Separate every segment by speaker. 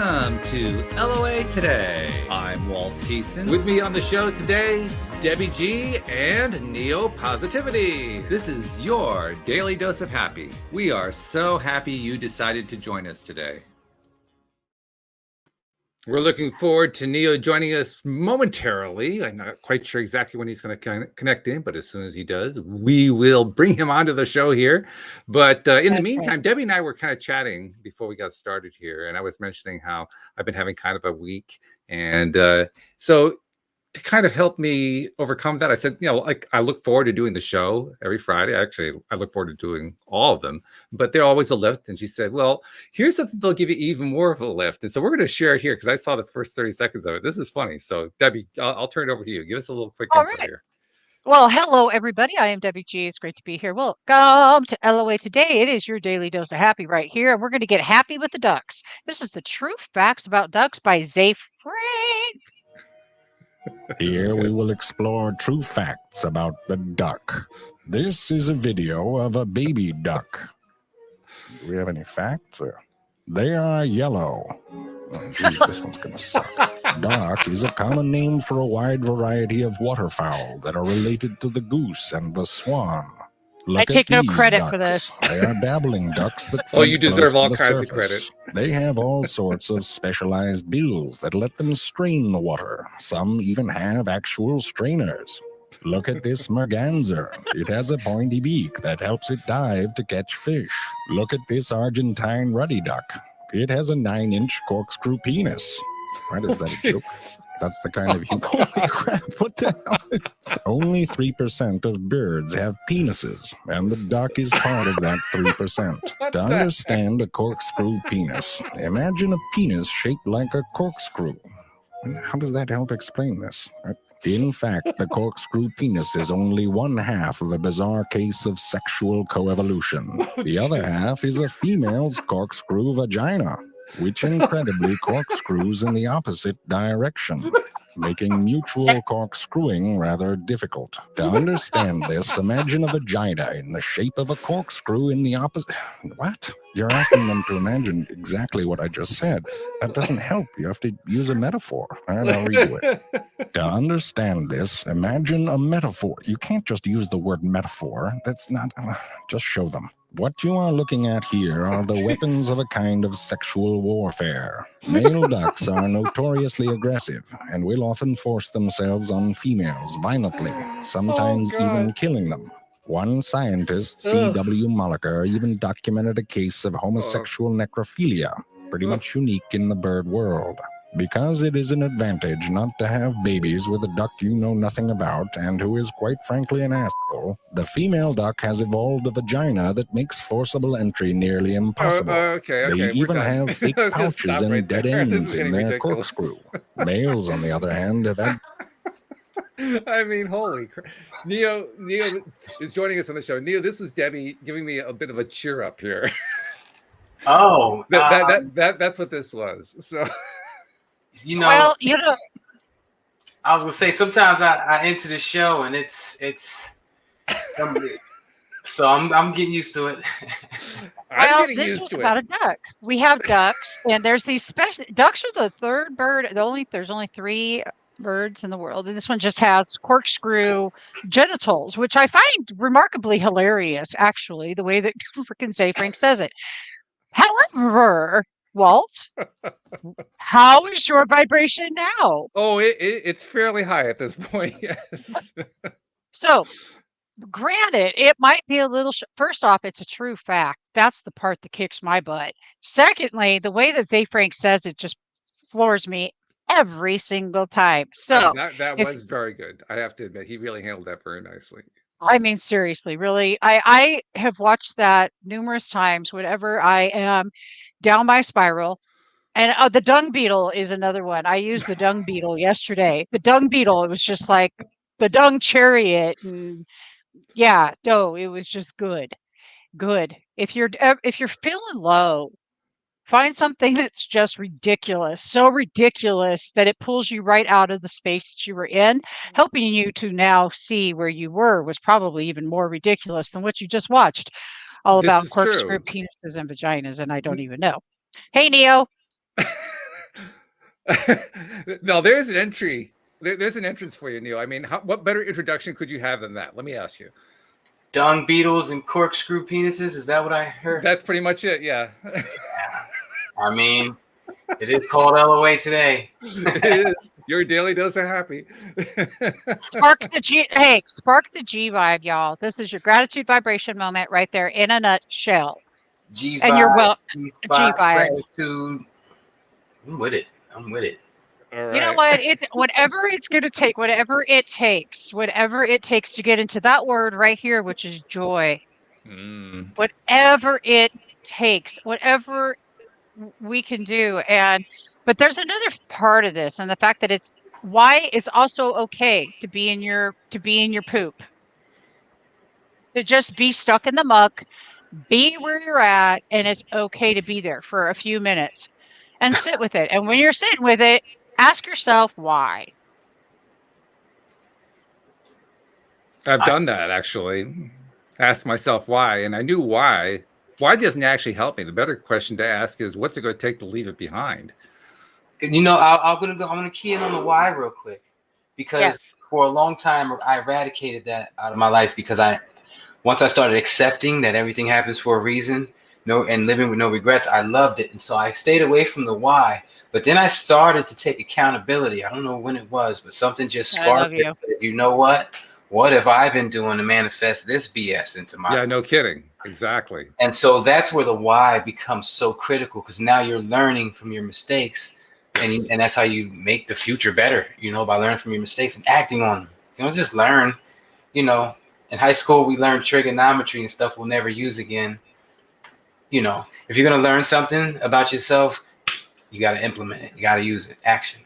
Speaker 1: welcome to LOA Today. I'm Walt. With me on the show today, Debbie G and Neo Positivity. This is your daily dose of happy. We are so happy you decided to join us today. We're looking forward to Neo joining us momentarily. I'm not quite sure exactly when he's going to connect in, but as soon as he does, we will bring him onto the show here. But in the meantime, Debbie and I were kind of chatting before we got started here, and I was mentioning how I've been having kind of a week. And so to kind of help me overcome that, I said, like I look forward to doing the show every Friday. Actually, I look forward to doing all of them, but they're always a lift. And she said, well, here's something that'll give you even more of a lift. And so we're going to share it here because I saw the first 30 seconds of it. This is funny. So Debbie, I'll turn it over to you. Give us a little quick intro here.
Speaker 2: Well, hello, everybody. I am Debbie G. It's great to be here. Welcome to LOA Today. It is your daily dose of happy right here. And we're going to get happy with the ducks. This is the True Facts About Ducks by ZeFrank.
Speaker 3: Here we will explore true facts about the duck. This is a video of a baby duck. Do we have any facts? They are yellow. Oh, geez, this one's going to suck. Duck is a common name for a wide variety of waterfowl that are related to the goose and the swan.
Speaker 2: I take no credit for this.
Speaker 3: They are dabbling ducks that
Speaker 1: oh, you deserve all kinds of credit.
Speaker 3: They have all sorts of specialized bills that let them strain the water. Some even have actual strainers. Look at this merganser. It has a pointy beak that helps it dive to catch fish. Look at this Argentine ruddy duck. It has a 9-inch corkscrew penis. What is that a joke? That's the kind of holy crap, what the hell? Only 3% of birds have penises, and the duck is part of that 3%. To understand a corkscrew penis, imagine a penis shaped like a corkscrew. How does that help explain this? In fact, the corkscrew penis is only one half of a bizarre case of sexual coevolution. The other half is a female's corkscrew vagina, which incredibly corkscrews in the opposite direction, making mutual corkscrewing rather difficult. To understand this, imagine a vagina in the shape of a corkscrew in the opposite... What? You're asking them to imagine exactly what I just said. That doesn't help. You have to use a metaphor. All right, I'll redo it. To understand this, imagine a metaphor. You can't just use the word metaphor. That's not... just show them. What you are looking at here are the weapons of a kind of sexual warfare. Male ducks are notoriously aggressive and will often force themselves on females violently, sometimes even killing them. One scientist, C.W. Molliker, even documented a case of homosexual necrophilia, pretty much unique in the bird world. Because it is an advantage not to have babies with a duck you know nothing about and who is quite frankly an asshole, the female duck has evolved a vagina that makes forcible entry nearly impossible. They even have fake pouches and dead ends in their corkscrew. Males, on the other hand, have had...
Speaker 1: I mean, holy crap. Neo is joining us on the show. Neo, this was Debbie giving me a bit of a cheer up here.
Speaker 4: Oh.
Speaker 1: That's what this was. So...
Speaker 4: I was gonna say sometimes I enter the show and it's so I'm getting used to it.
Speaker 2: Well, this was about a duck. We have ducks, and there's these special ducks are the third bird. There's only 3 birds in the world, and this one just has corkscrew genitals, which I find remarkably hilarious. Actually, the way that freaking ZeFrank says it. However, Walt, how is your vibration now?
Speaker 1: Oh, it's fairly high at this point, yes.
Speaker 2: So, granted, it might be a little... First off, it's a true fact. That's the part that kicks my butt. Secondly, the way that ZeFrank says it just floors me every single time. So
Speaker 1: that was very good. I have to admit, he really handled that very nicely.
Speaker 2: I mean, seriously, really, I have watched that numerous times whenever I am down my spiral. And the Dung Beetle is another one. I used the Dung Beetle yesterday. The Dung Beetle, it was just like the Dung Chariot. And yeah, no, it was just good. Good. If you're feeling low, find something that's just ridiculous, so ridiculous that it pulls you right out of the space that you were in, helping you to now see where you were was probably even more ridiculous than what you just watched. All about corkscrew penises and vaginas, and I don't even know. Hey, Neo.
Speaker 1: No, there's an entry. There's an entrance for you, Neil. I mean, what better introduction could you have than that? Let me ask you.
Speaker 4: Dung beetles and corkscrew penises. Is that what I heard?
Speaker 1: That's pretty much it. Yeah.
Speaker 4: I mean, it is called LOA today.
Speaker 1: It is. Your daily dose of happy.
Speaker 2: Spark the G. Hey, spark the G vibe, y'all. This is your gratitude vibration moment right there in a nutshell.
Speaker 4: G vibe.
Speaker 2: And you're well.
Speaker 4: G
Speaker 2: vibe.
Speaker 4: Gratitude. I'm with it.
Speaker 1: All right.
Speaker 2: You know what? Whatever it's going to take, whatever it takes to get into that word right here, which is joy. Whatever it takes, whatever we can do. But there's another part of this, and the fact that it's why it's also okay to be in your poop. To just be stuck in the muck, be where you're at, and it's okay to be there for a few minutes and sit with it. And when you're sitting with it, ask yourself why.
Speaker 1: I've done that, actually. Ask myself why, and I knew why. Why doesn't actually help me? The better question to ask is, what's it going to take to leave it behind?
Speaker 4: You know, I'm gonna key in on the why real quick, because for a long time I eradicated that out of my life, because once I started accepting that everything happens for a reason, and living with no regrets, I loved it, and so I stayed away from the why. But then I started to take accountability. I don't know when it was, but something just sparked it. You know what? What have I been doing to manifest this BS into my life?
Speaker 1: Yeah, no kidding. Exactly.
Speaker 4: And so that's where the why becomes so critical, because now you're learning from your mistakes, and that's how you make the future better, by learning from your mistakes and acting on them. You don't just learn, in high school, we learned trigonometry and stuff we'll never use again. If you're going to learn something about yourself, you got to implement it. You got to use it. Action.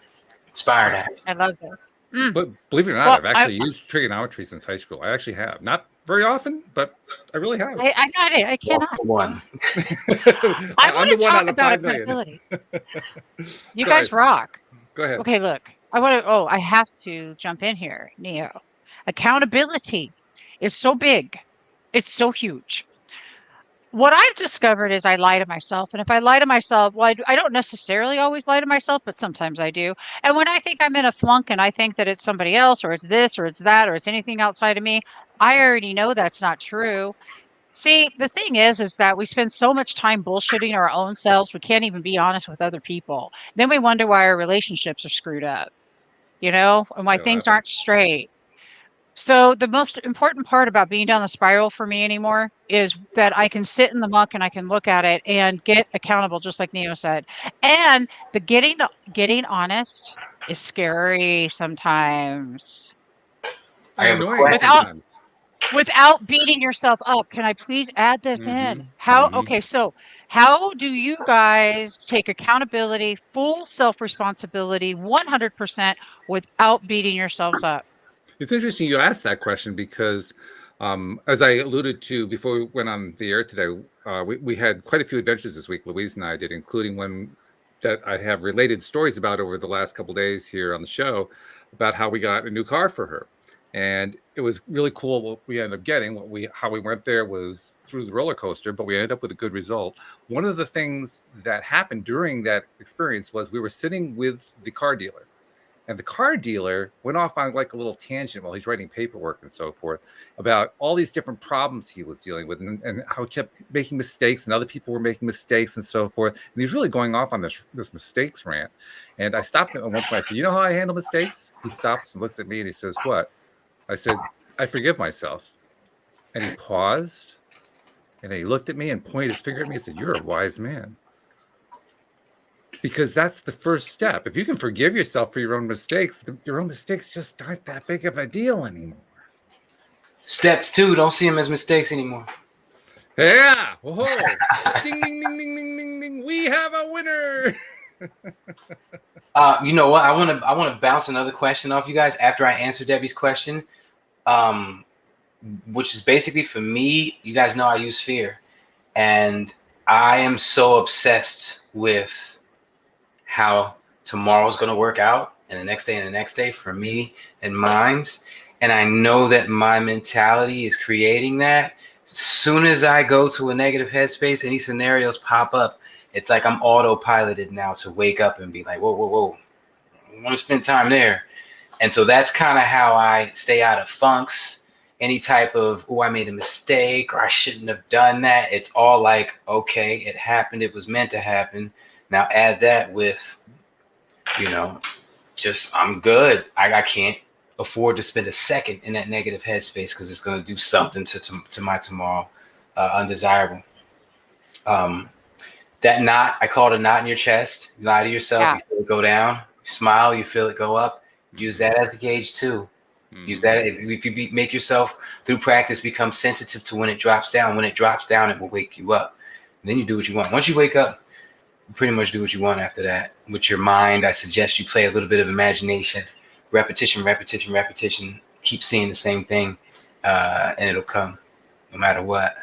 Speaker 4: Inspired action.
Speaker 2: I love this.
Speaker 1: But believe it or not, I've actually used trigonometry since high school. I actually have. Not very often, but I really have.
Speaker 2: I got it. I cannot.
Speaker 4: One.
Speaker 2: I want to talk about accountability. You guys rock.
Speaker 1: Go ahead.
Speaker 2: Okay, look. I have to jump in here, Neo. Accountability is so big. It's so huge. What I've discovered is I lie to myself. And if I lie to myself, well, I don't necessarily always lie to myself, but sometimes I do. And when I think I'm in a flunk and I think that it's somebody else, or it's this, or it's that, or it's anything outside of me, I already know that's not true. See, the thing is that we spend so much time bullshitting our own selves, we can't even be honest with other people. Then we wonder why our relationships are screwed up, and why things aren't straight. So the most important part about being down the spiral for me anymore is that I can sit in the muck and I can look at it and get accountable, just like Neo said. And the getting honest is scary sometimes. Without beating yourself up. Can I please add this in? So how do you guys take accountability, full self-responsibility, 100% without beating yourselves up?
Speaker 1: It's interesting you asked that question, because as I alluded to before we went on the air today, we had quite a few adventures this week, Louise and I did, including one that I have related stories about over the last couple of days here on the show, about how we got a new car for her. And it was really cool what we ended up getting. How we went there was through the roller coaster, but we ended up with a good result. One of the things that happened during that experience was we were sitting with the car dealer. And the car dealer went off on like a little tangent while he's writing paperwork and so forth about all these different problems he was dealing with, and how he kept making mistakes and other people were making mistakes and so forth. And he's really going off on this mistakes rant. And I stopped him at one point. I said, "You know how I handle mistakes?" He stops and looks at me and he says, "What?" I said, "I forgive myself." And he paused and then he looked at me and pointed his finger at me and said, "You're a wise man." Because that's the first step. If you can forgive yourself for your own mistakes, your own mistakes just aren't that big of a deal anymore.
Speaker 4: Steps 2, don't see them as mistakes anymore.
Speaker 1: Yeah. Whoa. Ding, ding, ding, ding, ding, ding, ding. We have a winner.
Speaker 4: You know what? I want to bounce another question off you guys after I answer Debbie's question, which is basically for me. You guys know I use fear, and I am so obsessed with how tomorrow's going to work out, and the next day and the next day for me and mine's. And I know that my mentality is creating that. As soon as I go to a negative headspace, any scenarios pop up, it's like I'm autopiloted now to wake up and be like, whoa, whoa, whoa. want to spend time there. And so that's kind of how I stay out of funks. Any type of, oh, I made a mistake or I shouldn't have done that. It's all like, okay, it happened. It was meant to happen. Now add that with, just I'm good. I can't afford to spend a second in that negative headspace because it's going to do something to my tomorrow undesirable. That knot, I call it a knot in your chest. You lie to yourself, you feel it go down. You smile, you feel it go up. Use that as a gauge too. Use that if you make yourself through practice become sensitive to when it drops down. When it drops down, it will wake you up. And then you do what you want. Once you wake up, you pretty much do what you want after that. With your mind, I suggest you play a little bit of imagination, repetition. Keep seeing the same thing, and it'll come, no matter what.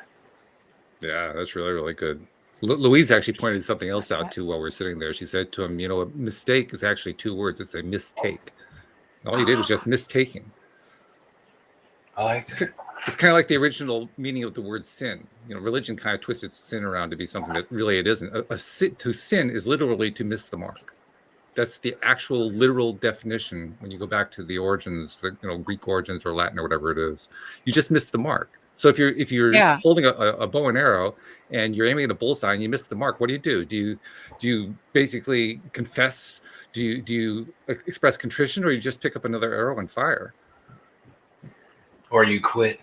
Speaker 1: Yeah, that's really, really good. Louise actually pointed something else out too while we're sitting there. She said to him, a mistake is actually 2 words. It's a mistake. All you did was just mistaking.
Speaker 4: I like that.
Speaker 1: It's kind of like the original meaning of the word sin. Religion kind of twisted sin around to be something that really it isn't. To sin is literally to miss the mark. That's the actual literal definition when you go back to the origins, the Greek origins or Latin or whatever it is. You just miss the mark. So if you're holding a bow and arrow and you're aiming at a bullseye and you miss the mark, what do? Do you basically confess? Do you express contrition, or you just pick up another arrow and fire?
Speaker 4: Or you quit.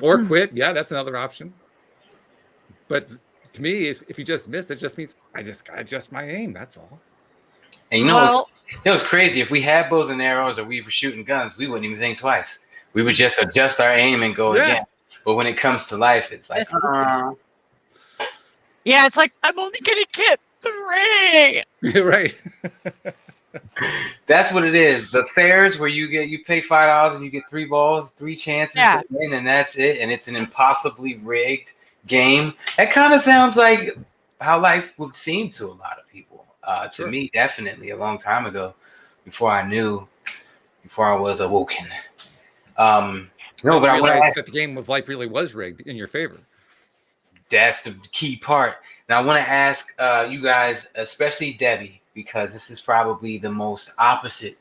Speaker 1: Or quit. Yeah, that's another option. But to me, if you just miss, it just means I just got to adjust my aim. That's all.
Speaker 4: And it's crazy. If we had bows and arrows or we were shooting guns, we wouldn't even think twice. We would just adjust our aim and go again. But when it comes to life, it's like,
Speaker 2: yeah, it's like, I'm only going to get 3.
Speaker 1: Right.
Speaker 4: That's what it is. The fairs where you pay $5 and you get 3 balls, 3 chances to win, and that's it. And it's an impossibly rigged game. That kind of sounds like how life would seem to a lot of people. To me, definitely a long time ago, before I was awoken. No, but I realized
Speaker 1: that the game of life really was rigged in your favor.
Speaker 4: That's the key part. Now I want to ask you guys, especially Debbie, because this is probably the most opposite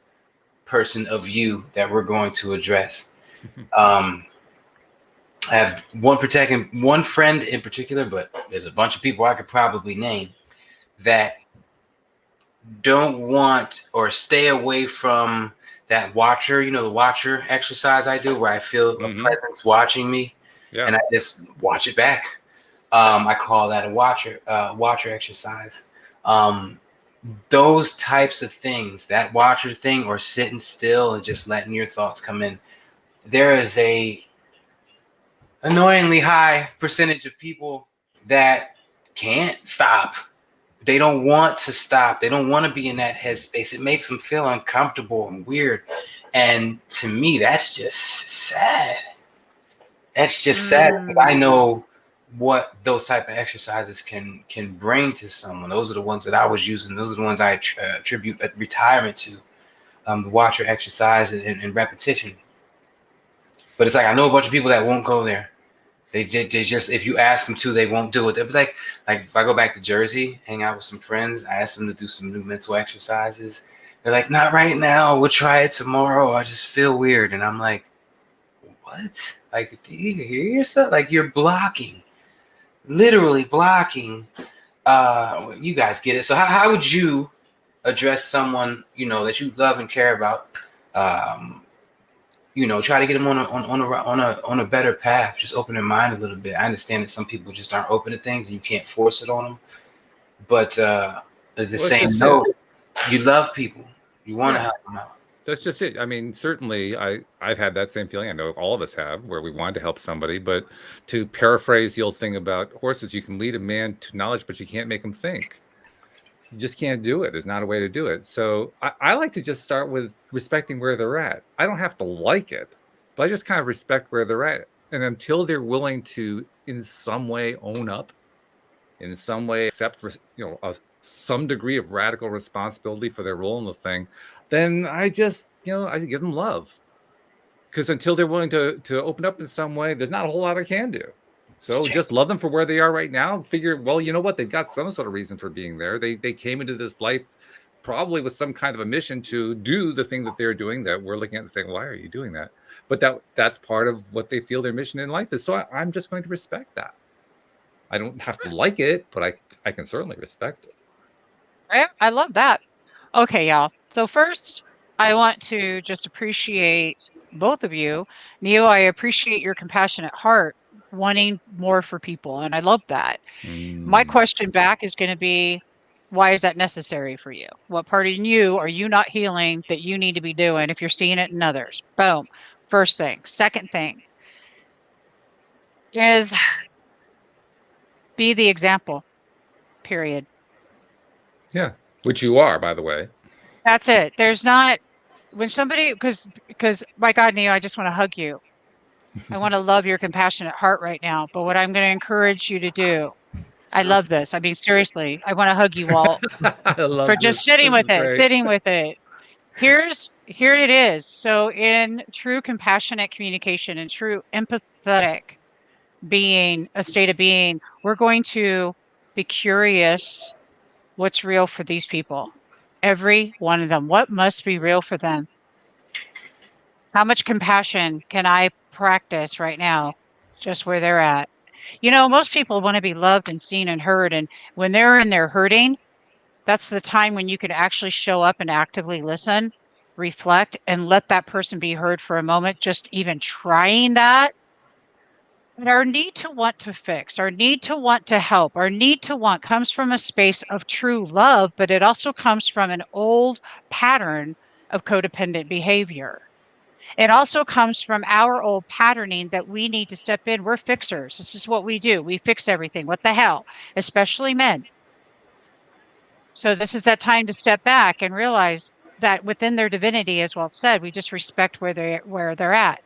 Speaker 4: person of you that we're going to address. I have one friend in particular, but there's a bunch of people I could probably name that don't want or stay away from that watcher, the watcher exercise I do where I feel a presence watching me and I just watch it back. I call that a watcher exercise. Those types of things, that watcher thing or sitting still and just letting your thoughts come in. There is a annoyingly high percentage of people that can't stop. They don't want to stop. They don't want to be in that headspace. It makes them feel uncomfortable and weird. And to me, that's just sad. That's just sad because I know what those type of exercises can bring to someone. Those are the ones that I was using. Those are the ones I attribute retirement to, the watcher exercise and repetition. But it's like I know a bunch of people that won't go there. They just, if you ask them to, they won't do it. They'll be like if I go back to Jersey, hang out with some friends, I ask them to do some new mental exercises. They're like, not right now. We'll try it tomorrow. I just feel weird. And I'm like, what? Like, do you hear yourself? Like you're blocking, literally blocking. You guys get it. So how would you address someone, that you love and care about? Try to get them on a better path. Just open their mind a little bit. I understand that some people just aren't open to things and you can't force it on them. But at the same note, you love people. You want to help them out.
Speaker 1: That's just it. I mean, certainly I've had that same feeling. I know all of us have, where we want to help somebody. But to paraphrase the old thing about horses, you can lead a man to knowledge, but you can't make him think. You just can't do it. There's not a way to do it. So I like to just start with respecting where they're at. I don't have to like it, but I just kind of respect where they're at. And until they're willing to, in some way, own up, in some way accept, some degree of radical responsibility for their role in the thing, then I just, I give them love. Because until they're willing to open up in some way, there's not a whole lot I can do. So just love them for where they are right now. Figure, well, you know what? They've got some sort of reason for being there. They came into this life probably with some kind of a mission to do the thing that they're doing that we're looking at and saying, why are you doing that? But that's part of what they feel their mission in life is. So I'm just going to respect that. I don't have to like it, but I can certainly respect it.
Speaker 2: I love that. Okay, y'all. So first, I want to just appreciate both of you. Neo, I appreciate your compassionate heart, wanting more for people, and I love that. My question back is going to be, why is that necessary for you? What part of you are you not healing that you need to be doing if you're seeing it in others? Boom. First thing. Second thing is be the example, period.
Speaker 1: Yeah, which you are, by the way.
Speaker 2: That's it. There's not, when somebody, because my God, Neo, I just want to hug you. I want to love your compassionate heart right now. But what I'm going to encourage you to do, I love this. I mean, seriously, I want to hug you, Walt,
Speaker 1: I love
Speaker 2: for just sitting with it, sitting with it. Here it is. So in true compassionate communication and true empathetic being, a state of being, we're going to be curious what's real for these people. Every one of them. What must be real for them? How much compassion can I practice right now, just where they're at? You know, most people want to be loved and seen and heard. And when they're in their hurting, that's the time when you could actually show up and actively listen, reflect, and let that person be heard for a moment. Just even trying that. But our need to want to fix, our need to want to help, our need to want comes from a space of true love, but it also comes from an old pattern of codependent behavior. It also comes from our old patterning that we need to step in. We're fixers. This is what we do. We fix everything. What the hell? Especially men. So this is that time to step back and realize that within their divinity, as Walt said, we just respect where they're at.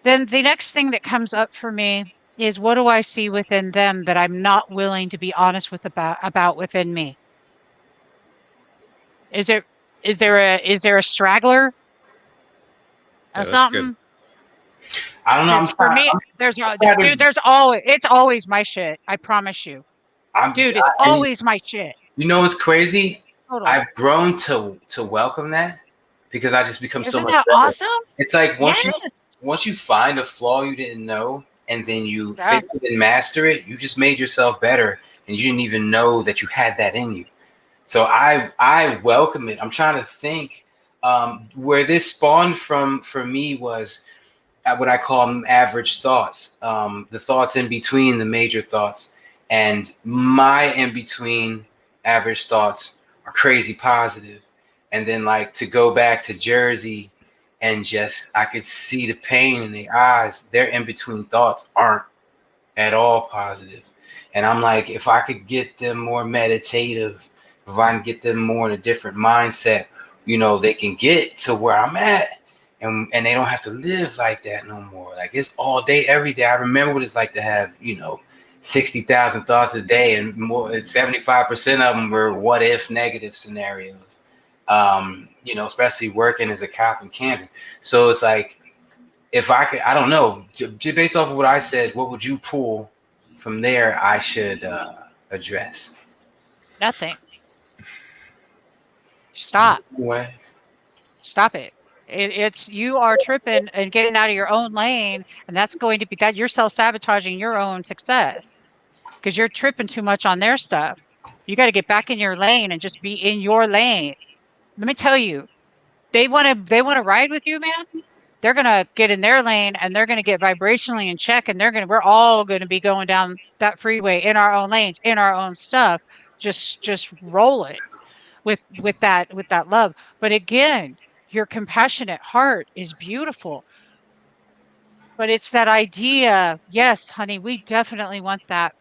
Speaker 2: Then the next thing that comes up for me is, what do I see within them that I'm not willing to be honest with about within me? Is there a straggler or something?
Speaker 1: Good.
Speaker 4: I don't know.
Speaker 2: For me, it's always my shit. I promise you. It's always my shit.
Speaker 4: You know what's crazy?
Speaker 2: Totally.
Speaker 4: I've grown to welcome that because I just become so much
Speaker 2: Isn't that
Speaker 4: better.
Speaker 2: awesome?
Speaker 4: It's like once you find a flaw you didn't know and then you fix it and master it, you just made yourself better and you didn't even know that you had that in you. So I welcome it. I'm trying to think where this spawned from for me was what I call average thoughts, the thoughts in between the major thoughts. And my in between average thoughts are crazy positive. And then like to go back to Jersey and just, I could see the pain in their eyes. Their in between thoughts aren't at all positive. And I'm like, if I could get them more meditative, if I can get them more in a different mindset, you know, they can get to where I'm at. And they don't have to live like that no more. Like it's all day, every day. I remember what it's like to have, 60,000 thoughts a day, and more than 75% of them were what if negative scenarios. Especially working as a cop in Camden. So it's like, if I could, I don't know, based off of what I said, what would you pull from there I should address?
Speaker 2: Nothing. Stop.
Speaker 4: What?
Speaker 2: Stop it. It's you are tripping and getting out of your own lane, and that's going to be that you're self-sabotaging your own success because you're tripping too much on their stuff. You got to get back in your lane and just be in your lane. Let me tell you, they want to ride with you, man. They're gonna get in their lane and they're gonna get vibrationally in check, and we're all gonna be going down that freeway in our own lanes, in our own stuff, just roll it with that love. But again, your compassionate heart is beautiful. But it's that idea, yes, honey, we definitely want that.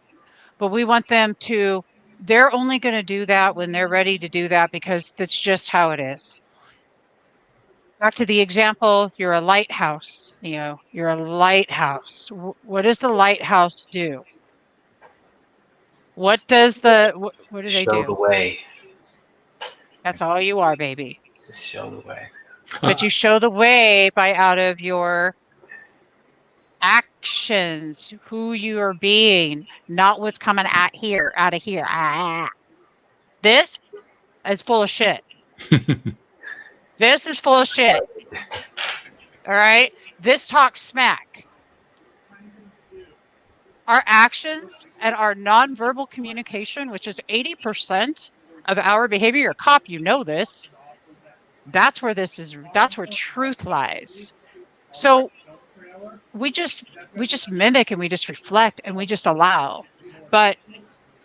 Speaker 2: But we want them to, they're only going to do that when they're ready to do that because that's just how it is. Back to the example, you're a lighthouse, you're a lighthouse. What does the lighthouse do? What do they do?
Speaker 4: Show the way.
Speaker 2: That's all you are, baby.
Speaker 4: Just show the way.
Speaker 2: But you show the way by out of your actions, who you are being, not what's coming out of here. This, is full of shit. This is full of shit. All right? This talks smack. Our actions and our nonverbal communication, which is 80% of our behavior, you're a cop, you know this. That's where truth lies. So we just mimic and we just reflect and we just allow. But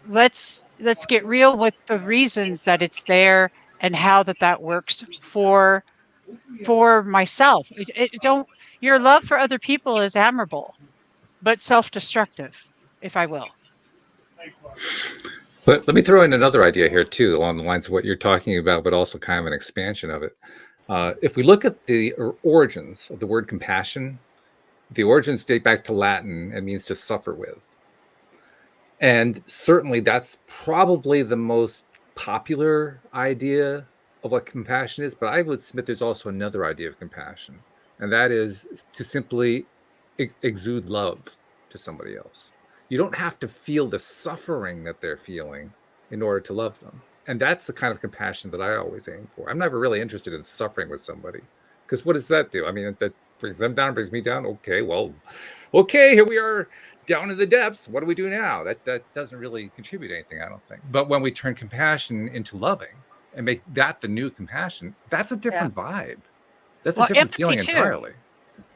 Speaker 2: let's get real with the reasons that it's there and how that works for myself. Your love for other people is admirable, but self-destructive, if I will.
Speaker 1: So let me throw in another idea here too, along the lines of what you're talking about, but also kind of an expansion of it. If we look at the origins of the word compassion, the origins date back to Latin and means to suffer with. And certainly that's probably the most popular idea of what compassion is, but I would submit there's also another idea of compassion, and that is to simply exude love to somebody else. You don't have to feel the suffering that they're feeling in order to love them. And that's the kind of compassion that I always aim for. I'm never really interested in suffering with somebody, because what does that do? I mean, that brings them down, brings me down. Okay, here we are down in the depths. What do we do now? That doesn't really contribute anything, I don't think. But when we turn compassion into loving and make that the new compassion, that's a different vibe. That's a different feeling entirely.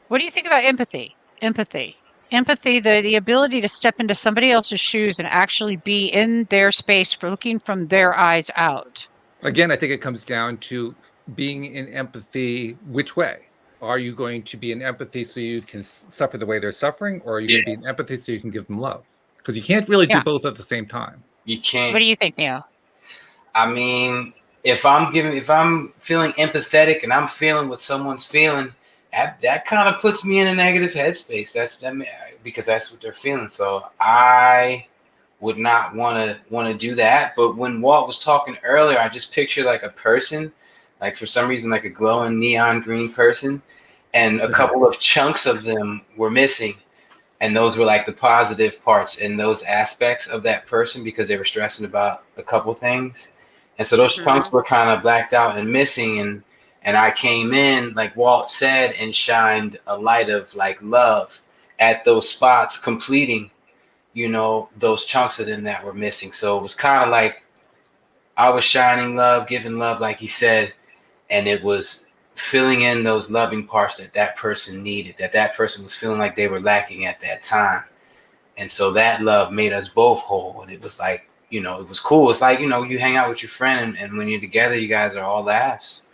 Speaker 2: What do you think about empathy? Empathy, the ability to step into somebody else's shoes and actually be in their space for looking from their eyes out.
Speaker 1: Again, I think it comes down to being in empathy. Which way? Are you going to be in empathy so you can suffer the way they're suffering, or are you going to be in empathy so you can give them love? Because you can't really do both at the same time.
Speaker 4: You can't.
Speaker 2: What do you think, Neil?
Speaker 4: I mean, if I'm feeling empathetic and I'm feeling what someone's feeling, that kind of puts me in a negative headspace. Because that's what they're feeling. So I would not want to do that. But when Walt was talking earlier, I just pictured like a person, like for some reason, like a glowing neon green person, and a couple of chunks of them were missing. And those were like the positive parts in those aspects of that person because they were stressing about a couple things. And so those chunks were kind of blacked out and missing. And I came in, like Walt said, and shined a light of like love at those spots, completing, those chunks of them that were missing. So it was kind of like I was shining love, giving love, like he said, and it was filling in those loving parts that person needed, that person was feeling like they were lacking at that time. And so that love made us both whole. And it was like, it was cool. It's like, you hang out with your friend and when you're together, you guys are all laughs.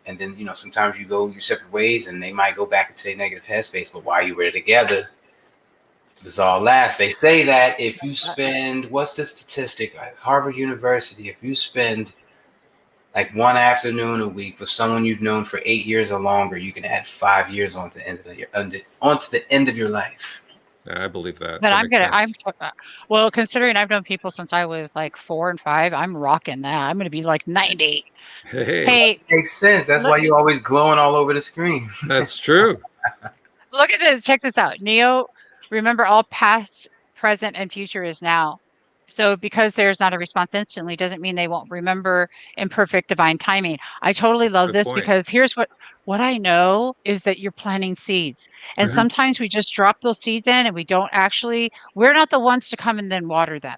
Speaker 4: And then, sometimes you go your separate ways and they might go back and say negative headspace. But while you were together, it was all laughs. They say that if you spend, what's the statistic? Like Harvard University, if you spend like one afternoon a week with someone you've known for 8 years or longer, you can add 5 years onto the end of your life.
Speaker 1: Yeah, I believe that.
Speaker 2: But well, considering I've known people since I was like 4 and 5, I'm rocking that. I'm going to be like 90.
Speaker 1: Hey,
Speaker 4: makes sense. That's why you're always glowing all over the screen.
Speaker 1: That's true.
Speaker 2: Look at this. Check this out. Neo, remember all past, present, and future is now. So because there's not a response instantly doesn't mean they won't remember in perfect divine timing. I totally love this because here's what I know is that you're planting seeds. And sometimes we just drop those seeds in and we're not the ones to come and then water them.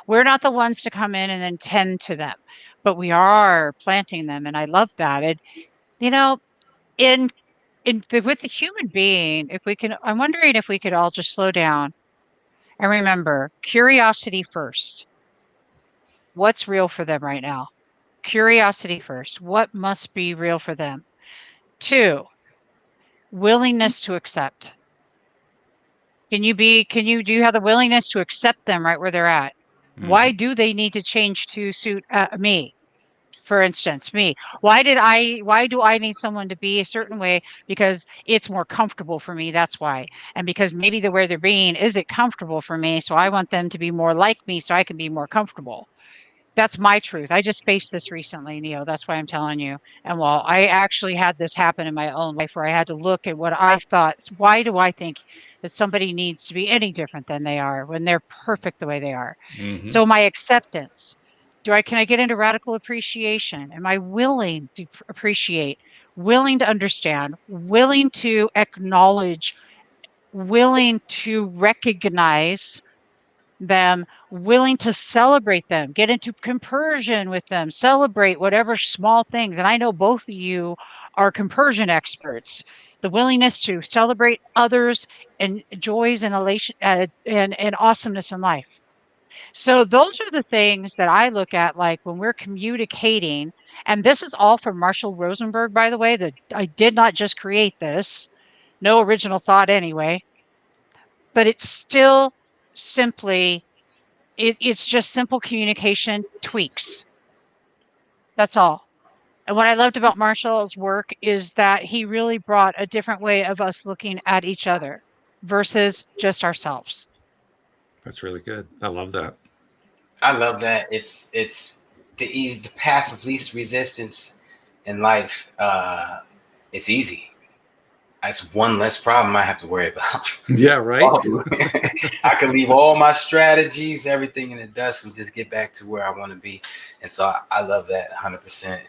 Speaker 2: We're not the ones to come in and then tend to them, but we are planting them. And I love that. And, with the human being, I'm wondering if we could all just slow down and remember curiosity first. What's real for them right now? Curiosity first. What must be real for them? 2, willingness to accept. Do you have the willingness to accept them right where they're at? Why do they need to change to suit me? For instance, me. Why do I need someone to be a certain way? Because it's more comfortable for me. That's why. And because maybe the way they're being isn't comfortable for me. So I want them to be more like me so I can be more comfortable. That's my truth. I just faced this recently, Neo. That's why I'm telling you. And while I actually had this happen in my own life where I had to look at what I thought, why do I think that somebody needs to be any different than they are when they're perfect the way they are? So my acceptance. Can I get into radical appreciation? Am I willing to appreciate, willing to understand, willing to acknowledge, willing to recognize them, willing to celebrate them, get into compersion with them, celebrate whatever small things. And I know both of you are compersion experts. The willingness to celebrate others and joys and elation and awesomeness in life. So those are the things that I look at, like when we're communicating, and this is all from Marshall Rosenberg, by the way, that I did not just create this, no original thought anyway, but it's still simply, it's just simple communication tweaks. That's all. And what I loved about Marshall's work is that he really brought a different way of us looking at each other versus just ourselves.
Speaker 1: That's really good. I love that.
Speaker 4: I love that. It's the path of least resistance in life. It's easy. That's one less problem I have to worry about.
Speaker 1: Yeah, right.
Speaker 4: I can leave all my strategies, everything in the dust, and just get back to where I want to be. And so I love that 100%.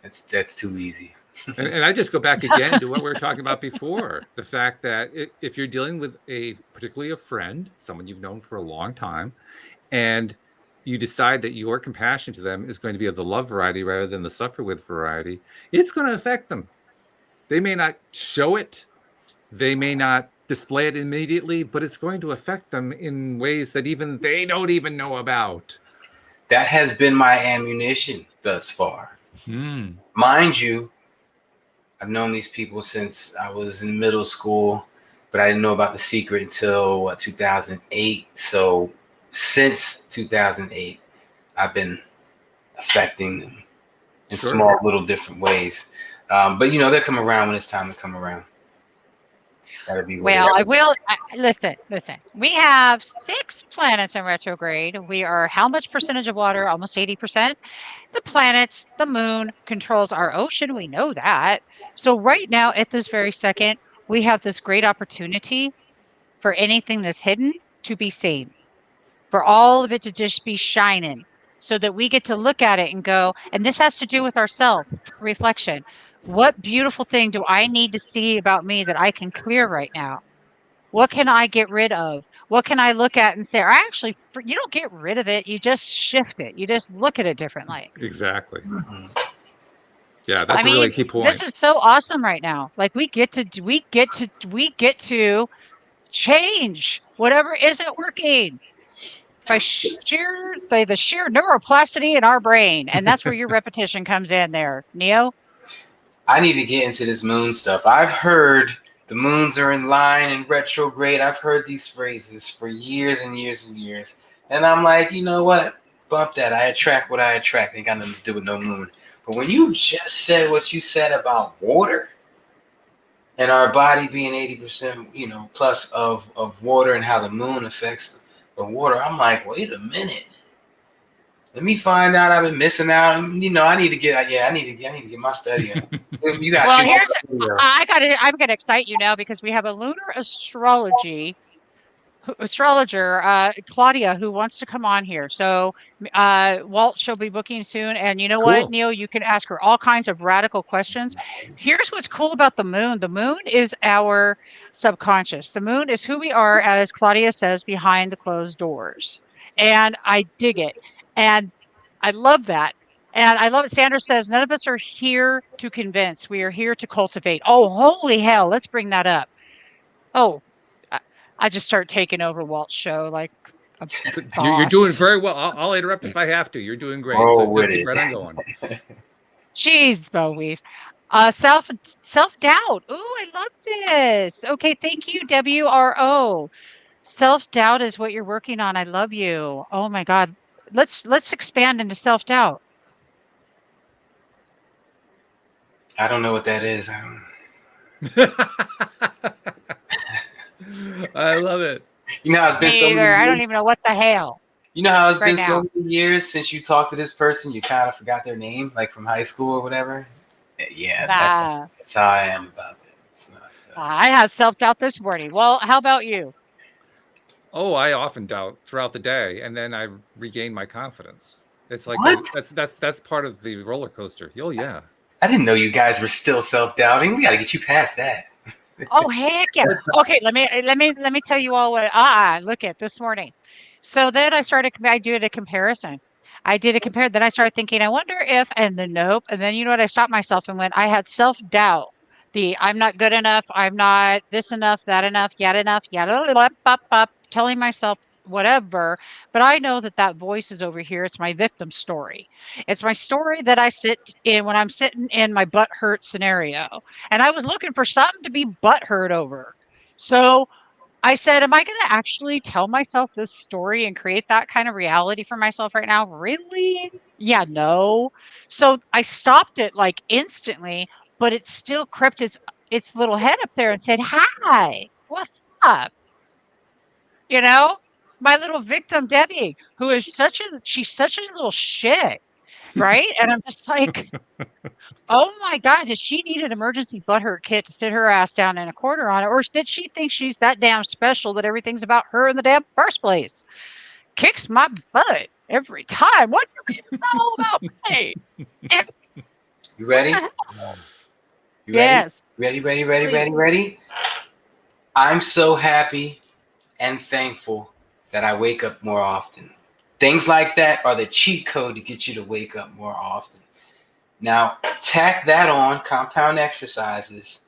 Speaker 4: That's too easy.
Speaker 1: And I just go back again to what we were talking about before. The fact that if you're dealing with particularly a friend, someone you've known for a long time, and you decide that your compassion to them is going to be of the love variety rather than the suffer with variety, it's going to affect them. They may not show it, they may not display it immediately, but it's going to affect them in ways that even they don't even know about.
Speaker 4: That has been my ammunition thus far. Mind you, I've known these people since I was in middle school, but I didn't know about the secret until 2008. So since 2008, I've been affecting them in small little different ways. But they'll come around when it's time to come around. That'll be
Speaker 2: well. I will listen. We have 6 planets in retrograde. We are how much percentage of water? Almost 80%. The planets, the moon controls our ocean. We know that. So right now, at this very second, we have this great opportunity for anything that's hidden to be seen, for all of it to just be shining, so that we get to look at it and go, and this has to do with ourself reflection. What beautiful thing do I need to see about me that I can clear right now? What can I get rid of? What can I look at and say, actually, you don't get rid of it. You just shift it. You just look at it differently.
Speaker 1: Exactly. Yeah, that's a really key point.
Speaker 2: This is so awesome right now. Like we get to change whatever isn't working by the sheer neuroplasticity in our brain. And that's where your repetition comes in there, Neo.
Speaker 4: I need to get into this moon stuff. I've heard the moons are in line and retrograde. I've heard these phrases for years and years and years. And I'm like, you know what? Bump that. I attract what I attract. Ain't got nothing to do with no moon. But when you just said what you said about water and our body being 80%, plus of water and how the moon affects the water, I'm like, wait a minute. Let me find out. I've been missing out. I need to get. I need to get my study up. You got.
Speaker 2: Well, I'm gonna excite you now because we have a lunar astrologer, Claudia, who wants to come on here. So Walt, she'll be booking soon. And you know what, Neil, you can ask her all kinds of radical questions. Here's what's cool about the moon. The moon is our subconscious. The moon is who we are, as Claudia says, behind the closed doors. And I dig it. And I love that. And I love it. Sandra says, none of us are here to convince. We are here to cultivate. Oh, holy hell. Let's bring that up. Oh, I just start taking over Walt's show like a boss.
Speaker 1: You're doing very well. I'll interrupt if I have to. You're doing great.
Speaker 4: Oh,
Speaker 1: so keep right on going.
Speaker 2: Jeez, Bowie. Self-doubt. Ooh, I love this. Okay, thank you, WRO. Self-doubt is what you're working on. I love you. Oh my God. Let's expand into self-doubt.
Speaker 4: I don't know what that is.
Speaker 1: I love it.
Speaker 4: It's been so many years.
Speaker 2: I don't even know what the hell.
Speaker 4: You know how it's been so many years since you talked to this person, you kind of forgot their name, like from high school or whatever. Yeah, that's how I am about it. It's not,
Speaker 2: I had self-doubt this morning. Well, how about you?
Speaker 1: Oh, I often doubt throughout the day, and then I regain my confidence. It's like
Speaker 4: What?
Speaker 1: that's part of the roller coaster. Oh yeah.
Speaker 4: I didn't know you guys were still self-doubting. We got to get you past that.
Speaker 2: Oh heck yeah! Okay, let me tell you all what. Look at this morning. So then I started. I did a comparison. I did a compare. Then I started thinking. I wonder if. And then nope. And then you know what? I stopped myself and went. I had self doubt. I'm not good enough. I'm not this enough. That enough. Yet enough. Yet up. Telling myself whatever. But I know that voice is over here. It's my victim story. It's my story that I sit in when I'm sitting in my butt hurt scenario. And I was looking for something to be butthurt over. So I said, am I going to actually tell myself this story and create that kind of reality for myself right now? Really? Yeah, no. So I stopped it like instantly, but it still crept its little head up there and said, hi, what's up? You know, my little victim, Debbie, who is she's such a little shit. Right. And I'm just like, oh my God, does she need an emergency butthurt kit to sit her ass down in a corner on it? Or did she think she's that damn special that everything's about her in the damn first place? Kicks my butt every time. What do you think it's all about me?
Speaker 4: You ready? You ready?
Speaker 2: Yes.
Speaker 4: Ready? I'm so happy and thankful that I wake up more often. Things like that are the cheat code to get you to wake up more often. Now, tack that on, compound exercises,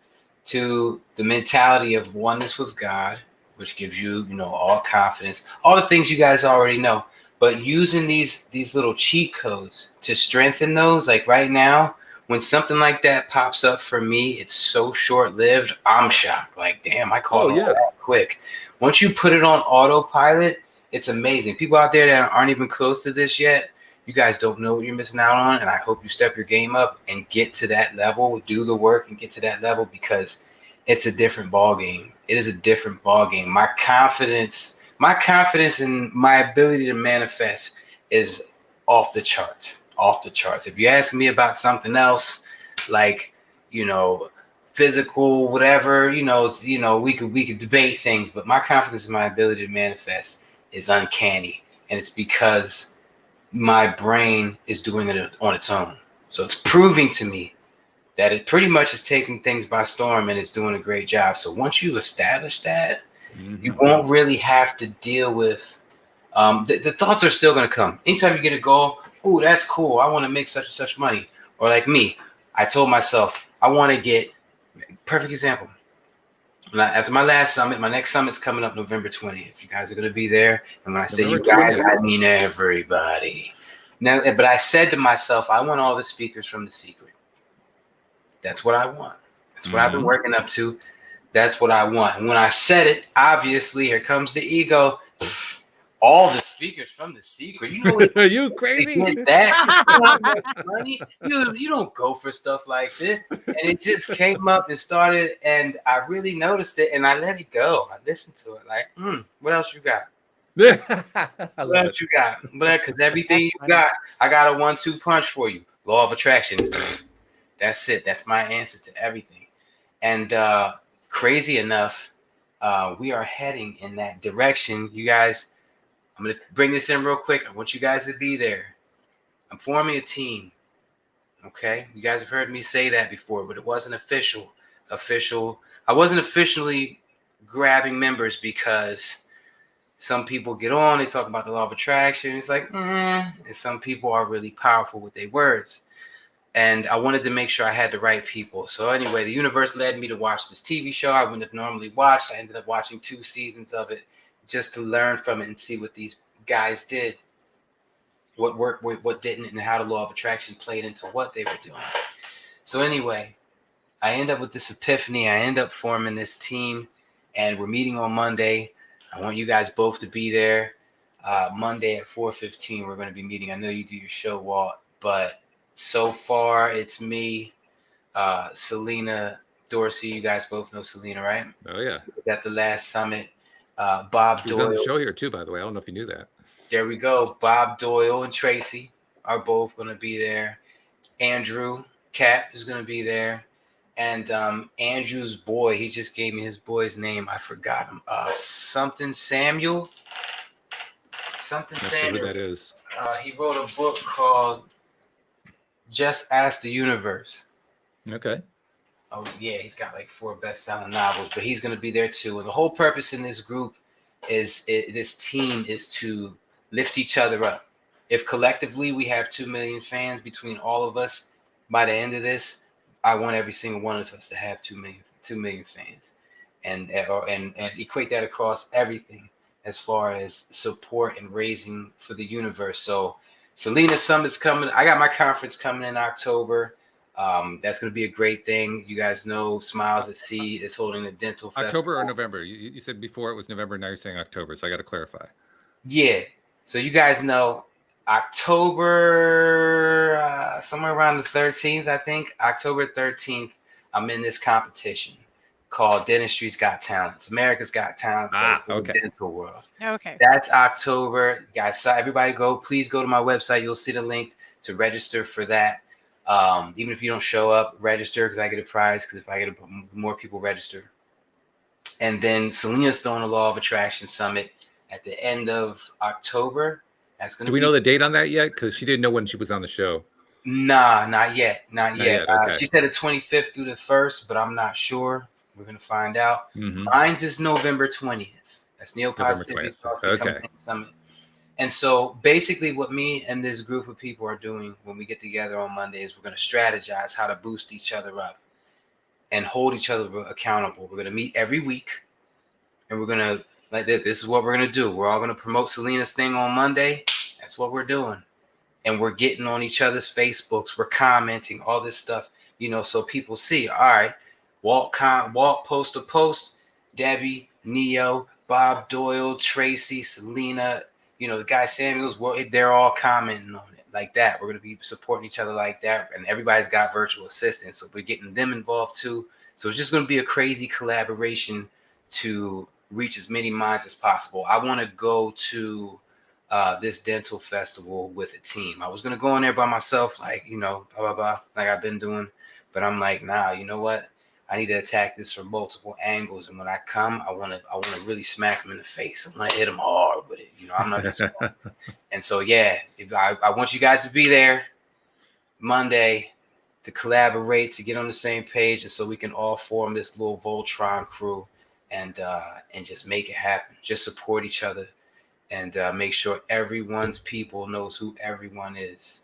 Speaker 4: to the mentality of oneness with God, which gives you, all confidence, all the things you guys already know. But using these little cheat codes to strengthen those, like right now, when something like that pops up for me, it's so short-lived, I'm shocked. Like, damn, I caught on that quick. Once you put it on autopilot, it's amazing. People out there that aren't even close to this yet, you guys don't know what you're missing out on, and I hope you step your game up and get to that level, do the work and get to that level, because it's a different ball game. It is a different ball game. My confidence in my ability to manifest is off the charts. If you ask me about something else, like, physical, whatever, we could debate things, but my confidence in my ability to manifest is uncanny, and it's because my brain is doing it on its own. So it's proving to me that it pretty much is taking things by storm, and it's doing a great job. So once you establish that, you won't really have to deal with the thoughts are still going to come. Anytime you get a goal, oh, that's cool, I want to make such and such money. Or like me, I told myself, I want to get, perfect example. After my last summit, my next summit's coming up November 20th. You guys are going to be there. And when I say you guys, I mean everybody. Now, but I said to myself, I want all the speakers from The Secret. That's what I want. That's what I've been working up to. That's what I want. And when I said it, obviously, here comes the ego. All the speakers from The Secret. You know what?
Speaker 1: Are you crazy?
Speaker 4: Money? You don't go for stuff like this. And it just came up and started, and I really noticed it, and I let it go. I listened to it like, what else you got? What else you got? Because everything you got, I got a 1-2 punch for you. Law of attraction. That's it. That's my answer to everything. And crazy enough, we are heading in that direction. You guys, I'm going to bring this in real quick. I want you guys to be there. I'm forming a team. Okay? You guys have heard me say that before, but it wasn't official. I wasn't officially grabbing members because some people get on, they talk about the law of attraction. It's like, and some people are really powerful with their words. And I wanted to make sure I had the right people. So anyway, the universe led me to watch this TV show I wouldn't have normally watched. I ended up watching 2 seasons of it just to learn from it and see what these guys did, what worked, what didn't, and how the law of attraction played into what they were doing. So anyway, I end up with this epiphany. I end up forming this team, and we're meeting on Monday. I want you guys both to be there. Monday at 4:15, we're going to be meeting. I know you do your show, Walt, but so far it's me, Selena Dorsey. You guys both know Selena, right?
Speaker 1: Oh, yeah.
Speaker 4: She was at the last summit. Bob
Speaker 1: She's
Speaker 4: Doyle.
Speaker 1: on the show here, too, by the way. I don't know if you knew that.
Speaker 4: There we go. Bob Doyle and Tracy are both going to be there. Andrew Cap is going to be there. And Andrew's boy, he just gave me his boy's name. I forgot him. Something Samuel. something
Speaker 1: Not sure who that
Speaker 4: Sanders.
Speaker 1: is.
Speaker 4: He wrote a book called Just Ask the Universe.
Speaker 1: Okay.
Speaker 4: Oh yeah, he's got like 4 best-selling novels, but he's gonna be there too. And the whole purpose in this group this team is to lift each other up. If collectively we have 2 million fans between all of us, by the end of this, I want every single one of us to have 2 million fans, and equate that across everything as far as support and raising for the universe. So Selena Summit's coming. I got my conference coming in October. That's going to be a great thing. You guys know Smiles at Sea is holding a dental festival.
Speaker 1: October or November? You said before it was November. Now you're saying October. So I got to clarify.
Speaker 4: Yeah. So you guys know October, somewhere around the 13th, I think. October 13th, I'm in this competition called Dentistry's Got Talent. It's America's Got Talent.
Speaker 1: Okay.
Speaker 4: The dental world.
Speaker 2: Okay.
Speaker 4: That's October. Guys, everybody please go to my website. You'll see the link to register for that. Even if you don't show up, register because I get a prize. Because if I get more people register, and then Selena's throwing a Law of Attraction Summit at the end of October. That's gonna.
Speaker 1: Do we know the date on that yet? Because she didn't know when she was on the show.
Speaker 4: Nah, not yet.
Speaker 1: Okay.
Speaker 4: She said the 25th through the 1st, but I'm not sure. We're gonna find out. Mine's is November 20th. That's Neo Positivity Summit. And so basically what me and this group of people are doing when we get together on Monday is we're going to strategize how to boost each other up and hold each other accountable. We're going to meet every week and we're going to, like this is what we're going to do. We're all going to promote Selena's thing on Monday. That's what we're doing. And we're getting on each other's Facebooks. We're commenting, all this stuff, so people see, all right, Walt post a post, Debbie, Neo, Bob Doyle, Tracy, Selena, the guy Samuels, they're all commenting on it like that. We're going to be supporting each other like that. And everybody's got virtual assistants. So we're getting them involved too. So it's just going to be a crazy collaboration to reach as many minds as possible. I want to go to this dental festival with a team. I was going to go in there by myself, like, blah, blah, blah, like I've been doing. But I'm like, nah, you know what? I need to attack this from multiple angles, and when I come, I want to really smack him in the face. I want to hit him hard with it. I'm not just and so I want you guys to be there Monday to collaborate, to get on the same page, and so we can all form this little Voltron crew and just make it happen. Just support each other and make sure everyone's people knows who everyone is.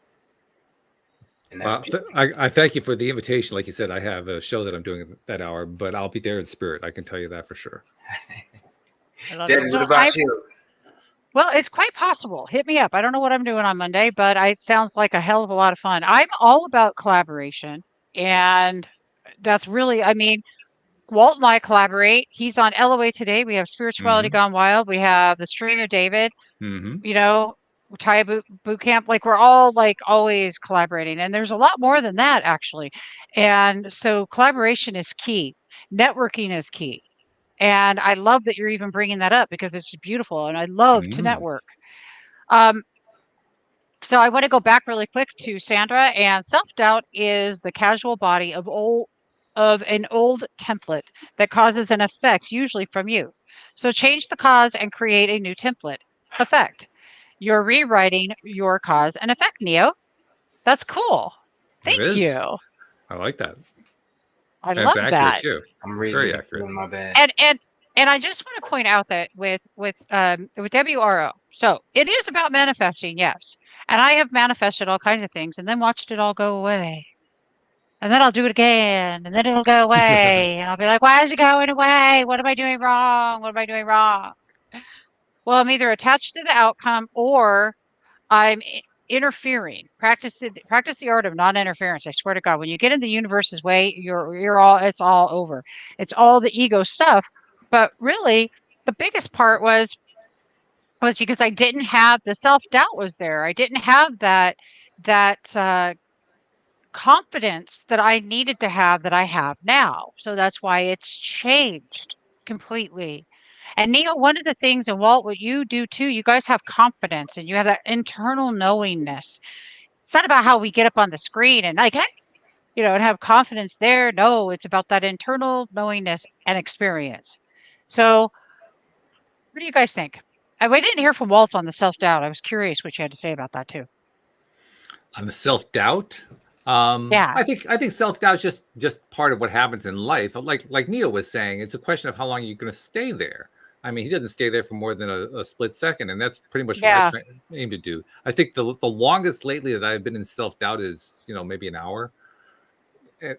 Speaker 1: Well, I thank you for the invitation. Like you said, I have a show that I'm doing that hour, but I'll be there in spirit. I can tell you that for sure.
Speaker 4: Debbie, what about you?
Speaker 2: Well, it's quite possible. Hit me up. I don't know what I'm doing on Monday, but it sounds like a hell of a lot of fun. I'm all about collaboration. And that's really, Walt and I collaborate. He's on LOA Today. We have Spirituality Gone Wild. We have The Stream of David. Thai boot camp, like we're all like always collaborating, and there's a lot more than that actually. And so collaboration is key, networking is key, and I love that you're even bringing that up because it's beautiful, and I love to network. So I want to go back really quick to Sandra, and self-doubt is the casual body of an old template that causes an effect, usually from youth. So change the cause and create a new template effect. You're rewriting your cause and effect, Neo. That's cool. Thank you.
Speaker 1: I like that.
Speaker 2: I love that
Speaker 1: too.
Speaker 4: I'm really
Speaker 1: very accurate.
Speaker 4: My bad.
Speaker 2: And I just want to point out that with WRO, so it is about manifesting, yes. And I have manifested all kinds of things and then watched it all go away. And then I'll do it again, and then it'll go away. And I'll be like, why is it going away? What am I doing wrong? What am I doing wrong? Well, I'm either attached to the outcome or I'm interfering. Practice the art of non-interference. I swear to God, when you get in the universe's way, it's all over. It's all the ego stuff. But really, the biggest part was because I didn't have the self-doubt was there. I didn't have that confidence that I needed to have that I have now. So that's why it's changed completely. And Neo, one of the things, and Walt, what you do too, you guys have confidence and you have that internal knowingness. It's not about how we get up on the screen and like, hey, and have confidence there. No, it's about that internal knowingness and experience. So what do you guys think? we didn't hear from Walt on the self-doubt. I was curious what you had to say about that too.
Speaker 1: On the self-doubt,
Speaker 2: Yeah.
Speaker 1: I think self-doubt is just part of what happens in life. Like Neo was saying, it's a question of how long you're going to stay there. I mean, he doesn't stay there for more than a split second, and that's pretty much
Speaker 2: Yeah.
Speaker 1: what I aim to do. I think the longest lately that I've been in self-doubt is, maybe an hour.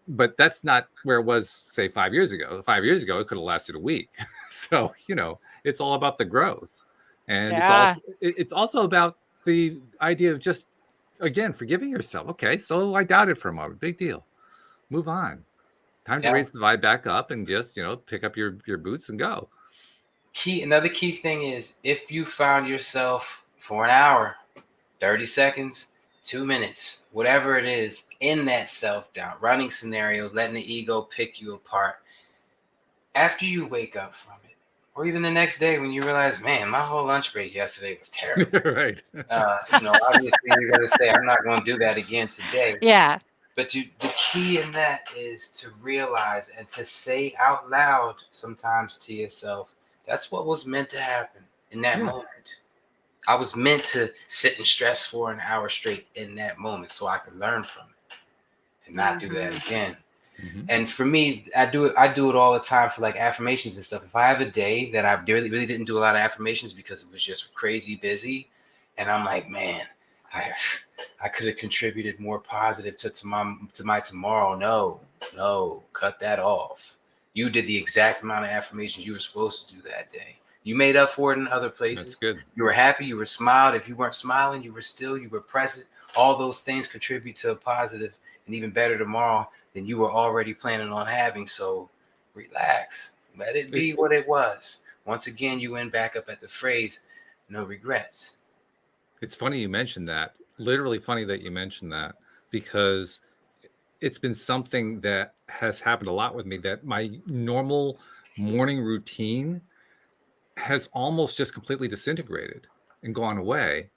Speaker 1: But that's not where it was, say, 5 years ago. 5 years ago, it could have lasted a week. So, it's all about the growth. And
Speaker 2: Yeah.
Speaker 1: it's also about the idea of just, again, forgiving yourself. Okay, so I doubted for a moment. Big deal. Move on. Time to raise the vibe back up and just, pick up your boots and go.
Speaker 4: Another key thing is, if you found yourself for an hour, 30 seconds, 2 minutes, whatever it is, in that self-doubt, running scenarios, letting the ego pick you apart, after you wake up from it, or even the next day when you realize, man, my whole lunch break yesterday was terrible.
Speaker 1: Right.
Speaker 4: Obviously you're going to say, I'm not going to do that again today.
Speaker 2: Yeah.
Speaker 4: But the key in that is to realize and to say out loud sometimes to yourself, that's what was meant to happen in that moment. I was meant to sit and stress for an hour straight in that moment so I could learn from it and not do that again. Mm-hmm. And for me, I do it all the time for like affirmations and stuff. If I have a day that I really didn't do a lot of affirmations because it was just crazy busy, and I'm like, man, I could have contributed more positive to my tomorrow. No, cut that off. You did the exact amount of affirmations you were supposed to do that day. You made up for it in other places.
Speaker 1: That's good.
Speaker 4: You were happy. You were smiled. If you weren't smiling, you were present. All those things contribute to a positive and even better tomorrow than you were already planning on having. So relax. Let it be what it was. Once again, you end back up at the phrase, no regrets.
Speaker 1: It's funny you mentioned that. Literally funny that you mentioned that, because it's been something that has happened a lot with me, that my normal morning routine has almost just completely disintegrated and gone away.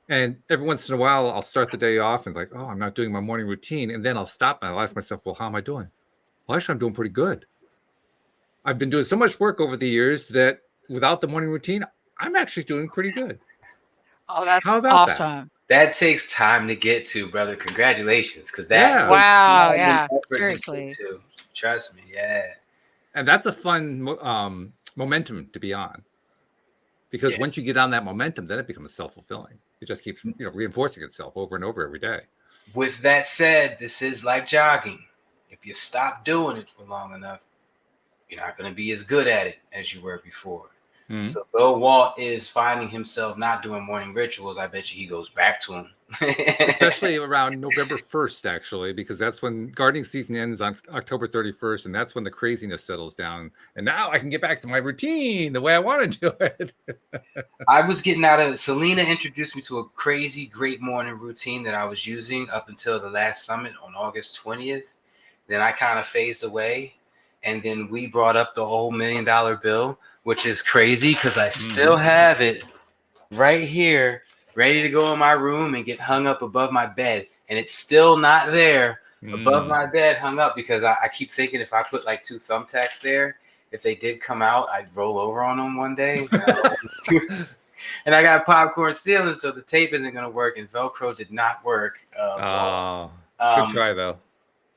Speaker 1: And every once in a while, I'll start the day off and like, oh, I'm not doing my morning routine. And then I'll stop and I'll ask myself, well, how am I doing? Well, actually, I'm doing pretty good. I've been doing so much work over the years that without the morning routine, I'm actually doing pretty good.
Speaker 2: Oh, that's
Speaker 1: awesome.
Speaker 4: That takes time to get to, brother. Congratulations. Because that
Speaker 2: wow, yeah. Seriously.
Speaker 4: Trust me, yeah.
Speaker 1: And that's a fun momentum to be on. Because once you get on that momentum, then it becomes self-fulfilling. It just keeps reinforcing itself over and over every day.
Speaker 4: With that said, this is like jogging. If you stop doing it for long enough, you're not going to be as good at it as you were before. Mm-hmm. So though Walt is finding himself not doing morning rituals, I bet you he goes back to them.
Speaker 1: Especially around November 1st, actually, because that's when gardening season ends on October 31st, and that's when the craziness settles down. And now I can get back to my routine the way I want to do it.
Speaker 4: I was getting out of Selena introduced me to a crazy, great morning routine that I was using up until the last summit on August 20th. Then I kind of phased away. And then we brought up the whole $1 million bill, which is crazy because I still have it right here, ready to go in my room and get hung up above my bed. And it's still not there above my bed, hung up, because I keep thinking if I put like 2 thumbtacks there, if they did come out, I'd roll over on them one day. And I got popcorn ceiling, so the tape isn't going to work, and Velcro did not work.
Speaker 1: Good try, though.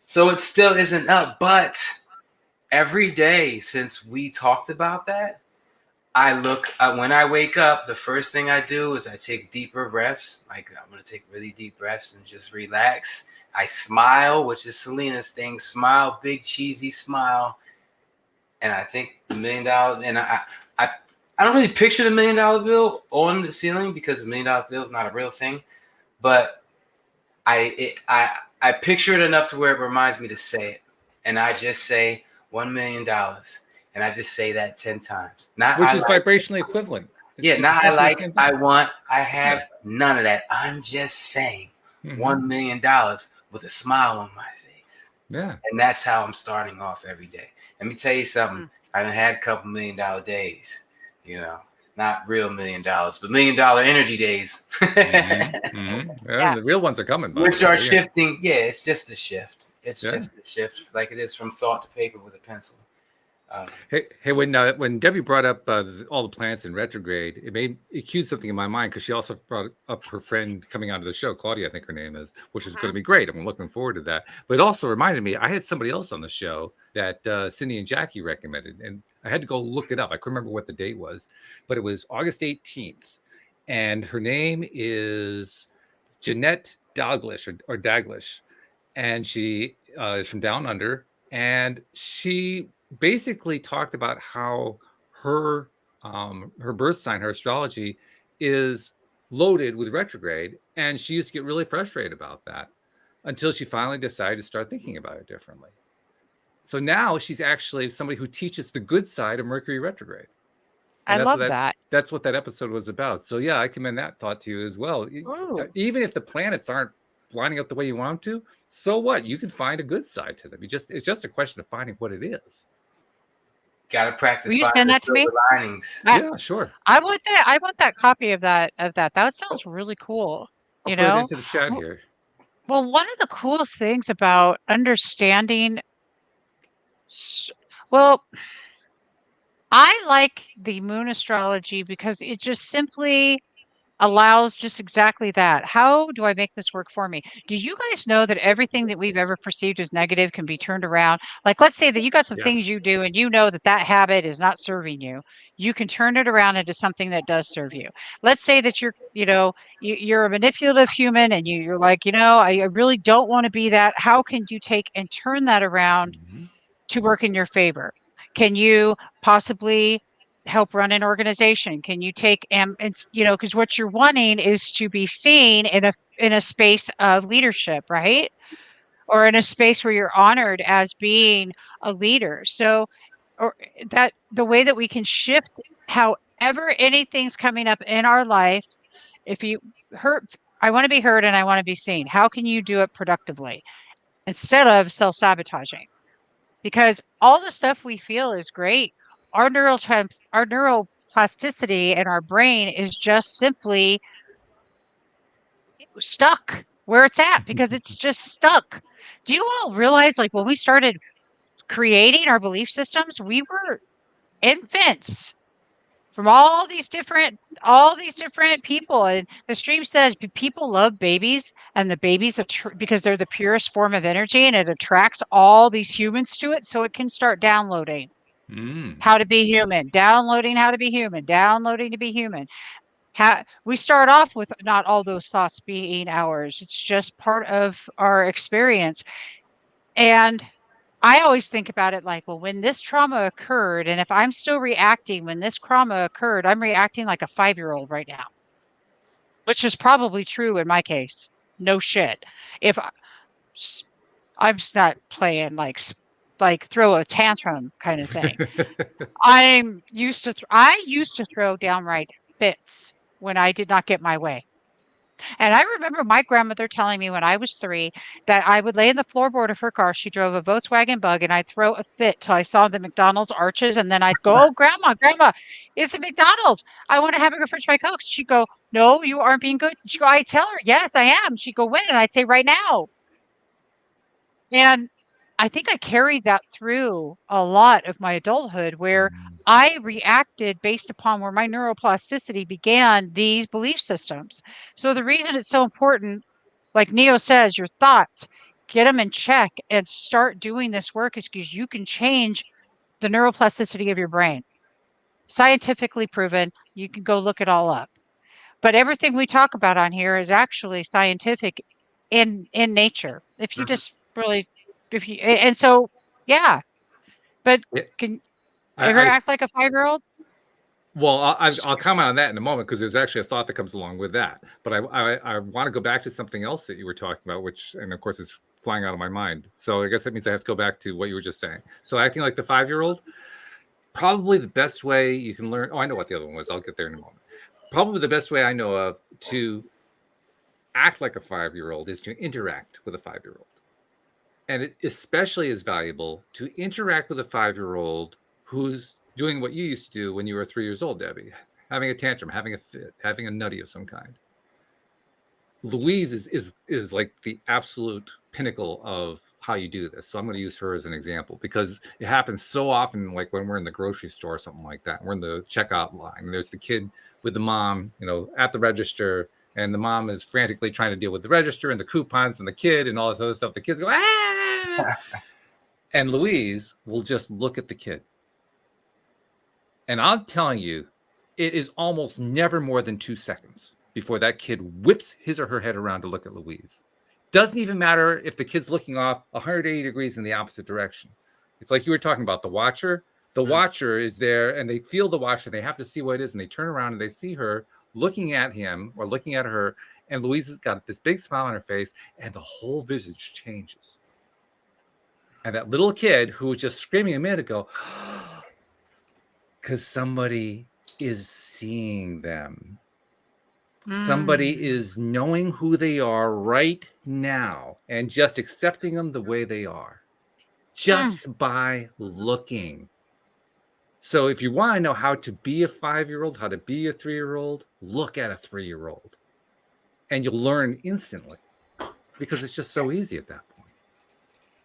Speaker 4: So it still isn't up, but every day since we talked about that, when I wake up, the first thing I do is I take deeper breaths. Like I'm going to take really deep breaths and just relax. I smile, which is Selena's thing. Smile, big cheesy smile. And I think $1 million, and I don't really picture the $1 million bill on the ceiling because the $1 million bill is not a real thing. But I picture it enough to where it reminds me to say it. And I just say $1 million. And I just say that 10 times.
Speaker 1: Which is vibrationally equivalent.
Speaker 4: I have none of that. I'm just saying $1 million with a smile on my face.
Speaker 1: Yeah.
Speaker 4: And that's how I'm starting off every day. Let me tell you something. I done had a couple $1 million days, not real $1 million, but $1 million energy days.
Speaker 1: Yeah, the real ones are coming.
Speaker 4: Which are shifting. Yeah, it's just a shift. It's just a shift, like it is from thought to paper with a pencil.
Speaker 1: Hey, when Debbie brought up all the planets in retrograde, it cued something in my mind because she also brought up her friend coming onto the show, Claudia, I think her name is, which is going to be great. I'm looking forward to that. But it also reminded me, I had somebody else on the show that Cindy and Jackie recommended, and I had to go look it up. I couldn't remember what the date was, but it was August 18th, and her name is Jeanette Dalglish or Daglish, and she is from Down Under, and she basically talked about how her birth sign, her astrology, is loaded with retrograde, and she used to get really frustrated about that until she finally decided to start thinking about it differently. So now she's actually somebody who teaches the good side of Mercury retrograde.
Speaker 2: I love that.
Speaker 1: That's what that episode was about. So yeah, I commend that thought to you as well. Even if the planets aren't lining up the way you want them to, so what? You can find a good side to them. It's just a question of finding what it is.
Speaker 4: Gotta practice.
Speaker 2: Will you send that to me?
Speaker 4: Linings.
Speaker 1: Yeah, sure.
Speaker 2: I want that copy of that. That sounds really cool.
Speaker 1: I'll put it into the chat here.
Speaker 2: Well, one of the coolest things about understanding, I like the moon astrology because it just simply allows just exactly that. How do I make this work for me? Do you guys know that everything that we've ever perceived as negative can be turned around? Like, let's say that you got some things you do and you know that habit is not serving you. You can turn it around into something that does serve you. Let's say that you're a manipulative human and you're like, I really don't want to be that. How can you take and turn that around to work in your favor? Can you possibly help run an organization? Can you take because what you're wanting is to be seen in a space of leadership, right? Or in a space where you're honored as being a leader. So, or that the way that we can shift however anything's coming up in our life. If you I want to be heard and I want to be seen. How can you do it productively instead of self-sabotaging? Because all the stuff we feel is great. Our neuroplasticity in our brain is just simply stuck where it's at because it's just stuck. Do you all realize, like, when we started creating our belief systems, we were infants from all these different people, and the stream says people love babies, and the babies because they're the purest form of energy, and it attracts all these humans to it, so it can start downloading how to be human, downloading how to be human, downloading to be human. We start off with not all those thoughts being ours. It's just part of our experience. And I always think about it like, well, when this trauma occurred, and if I'm still reacting when this trauma occurred, I'm reacting like a 5-year-old right now, which is probably true in my case. No shit. If I'm not playing like throw a tantrum kind of thing. I used to throw downright fits when I did not get my way. And I remember my grandmother telling me when I was 3 that I would lay in the floorboard of her car. She drove a Volkswagen Bug, and I'd throw a fit till I saw the McDonald's arches, and then I'd go, "Oh, grandma, it's a McDonald's. I want to have a go for my Coke." She'd go, "No, you aren't being good." She'd go, I tell her, "Yes, I am." She'd go, "When?" And I'd say, "Right now." And I think I carried that through a lot of my adulthood, where I reacted based upon where my neuroplasticity began these belief systems. So the reason it's so important, like Neo says, your thoughts, get them in check and start doing this work, is because you can change the neuroplasticity of your brain. Scientifically proven. You can go look it all up. But everything we talk about on here is actually scientific in nature. If you just really, and so, yeah. But can ever act like a 5-year-old?
Speaker 1: Well, I'll comment on that in a moment, because there's actually a thought that comes along with that. But I want to go back to something else that you were talking about, which, and of course, it's flying out of my mind. So I guess that means I have to go back to what you were just saying. So acting like the 5-year-old, probably the best way you can learn. Oh, I know what the other one was. I'll get there in a moment. Probably the best way I know of to act like a 5-year-old is to interact with a 5-year-old. And it especially is valuable to interact with a 5-year-old who's doing what you used to do when you were 3 years old, Debbie, having a tantrum, having a fit, having a nutty of some kind. Louise is like the absolute pinnacle of how you do this. So I'm going to use her as an example because it happens so often, like when we're in the grocery store or something like that. We're in the checkout line, and there's the kid with the mom, at the register, and the mom is frantically trying to deal with the register and the coupons and the kid and all this other stuff. The kids go, ah! And Louise will just look at the kid. And I'm telling you, it is almost never more than 2 seconds before that kid whips his or her head around to look at Louise. Doesn't even matter if the kid's looking off 180 degrees in the opposite direction. It's like you were talking about the watcher. The watcher is there, and they feel the watcher. They have to see what it is, and they turn around and they see her looking at him or looking at her, and Louise has got this big smile on her face, and the whole visage changes. And that little kid who was just screaming a minute ago, because somebody is seeing them. Somebody is knowing who they are right now and just accepting them the way they are, just by looking. So if you want to know how to be a 5-year-old, how to be a 3-year-old, look at a 3-year-old. And you'll learn instantly because it's just so easy at that point.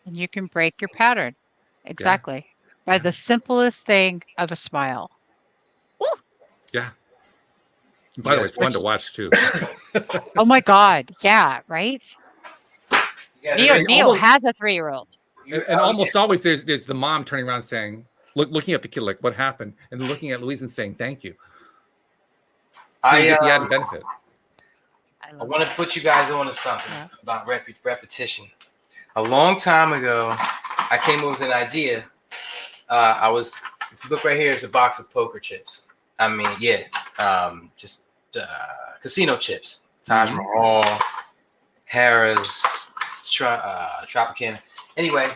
Speaker 2: And you can break your pattern. Exactly. By the simplest thing of a smile. Woo!
Speaker 1: Yeah. By the way, it's fun to watch too.
Speaker 2: Oh my God. Yeah, right? Neo has a 3-year-old.
Speaker 1: And almost always there's the mom turning around saying, looking at the kid like, what happened? And then looking at Louise and saying, thank you. So you get the added benefit.
Speaker 4: I want to put you guys on to something about repetition. A long time ago, I came up with an idea. If you look right here, it's a box of poker chips. I mean, just casino chips. Taj Mahal, Harrah's, Tropicana. Anyway,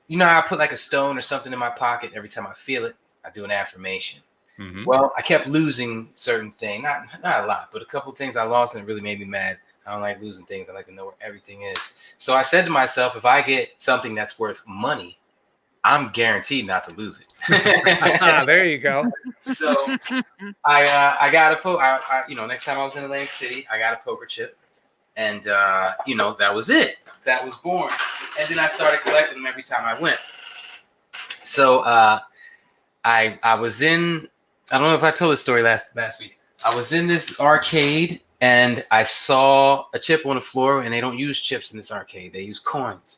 Speaker 4: you know how I put like a stone or something in my pocket every time I feel it? I do an affirmation. Well, I kept losing certain things. Not a lot, but a couple things I lost, and it really made me mad. I don't like losing things. I like to know where everything is. So I said to myself, if I get something that's worth money, I'm guaranteed not to lose it.
Speaker 1: There you go.
Speaker 4: So I got a next time I was in Atlantic City, I got a poker chip, and that was it. That was born. And then I started collecting them every time I went. So I was in. I don't know if I told this story last week. I was in this arcade and I saw a chip on the floor, and they don't use chips in this arcade. They use coins.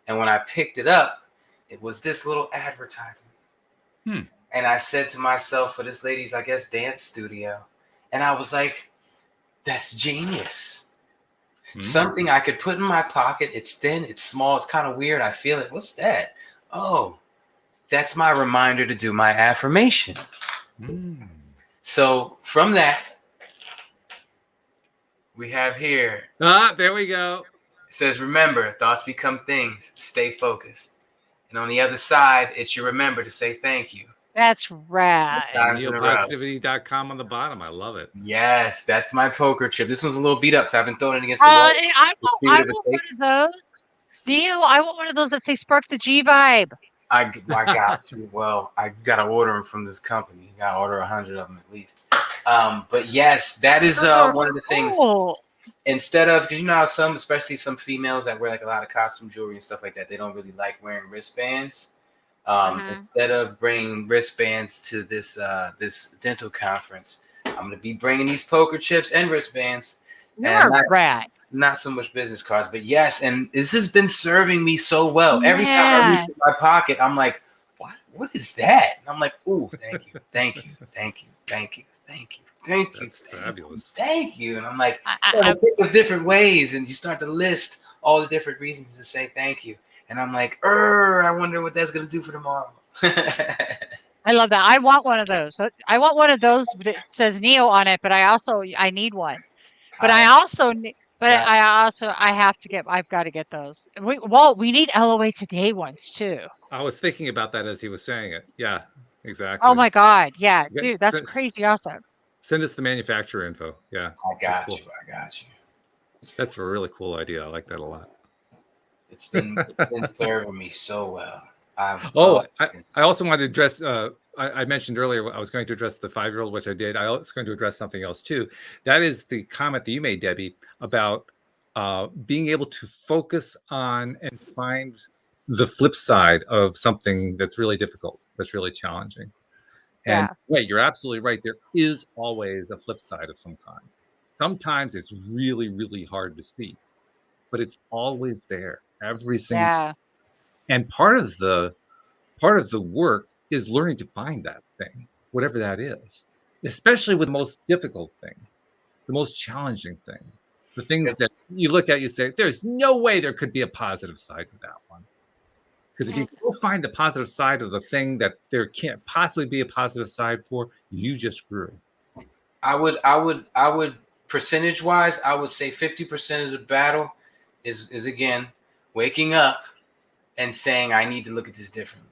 Speaker 4: And when I picked it up, it was this little advertisement. And I said to myself, for this lady's, I guess, dance studio. And I was like, that's genius. Something I could put in my pocket. It's thin, it's small, it's kind of weird. I feel it. What's that? Oh, that's my reminder to do my affirmation. So from that, we have here.
Speaker 1: There we go.
Speaker 4: It says, remember, thoughts become things. Stay focused. And on the other side, it should remember to say thank you.
Speaker 2: That's rad.
Speaker 1: NeoPositivity.com on the bottom. I love it.
Speaker 4: Yes, that's my poker chip. This one's a little beat up, so I've been throwing it against the wall.
Speaker 2: I want one of those. Neo, I want one of those that say Spark the G vibe.
Speaker 4: I got you. Well, I got to order them from this company. I got to order 100 of them at least. But yes, that is one of the things. Instead of, because you know how especially some females that wear like a lot of costume jewelry and stuff like that, they don't really like wearing wristbands. Instead of bringing wristbands to this dental conference, I'm going to be bringing these poker chips and wristbands. Not so much business cards, but yes, and this has been serving me so well. Every time I reach in my pocket, I'm like, what is that? And I'm like, ooh, thank you, thank you, thank you, thank you, thank you, thank you.
Speaker 1: That's fabulous.
Speaker 4: Thank you. And I'm like, I think of different ways, and you start to list all the different reasons to say thank you. And I'm like, I wonder what that's gonna do for tomorrow.
Speaker 2: I love that. I want one of those. I want one of those that says Neo on it, but I need one. But I've got to get those. Walt, we need LOA Today ones too.
Speaker 1: I was thinking about that as he was saying it. Yeah, exactly.
Speaker 2: Oh my God. Yeah, dude, that's crazy awesome.
Speaker 1: Send us the manufacturer info. Yeah.
Speaker 4: I got you.
Speaker 1: That's a really cool idea. I like that a lot.
Speaker 4: It's been serving me so well.
Speaker 1: I also wanted to address I mentioned earlier I was going to address the 5-year-old, which I did. I was going to address something else too. That is the comment that you made, Debbie, about being able to focus on and find the flip side of something that's really difficult, that's really challenging. And wait, you're absolutely right. There is always a flip side of some kind. Sometimes it's really, really hard to see, but it's always there every single.
Speaker 2: Yeah.
Speaker 1: And part of the work is learning to find that thing, whatever that is, especially with the most difficult things, the most challenging things, the things that you look at, you say, there's no way there could be a positive side to that one. Because if you go find the positive side of the thing that there can't possibly be a positive side for, you just grew.
Speaker 4: I would percentage wise, I would say 50% of the battle is again waking up and saying, I need to look at this differently.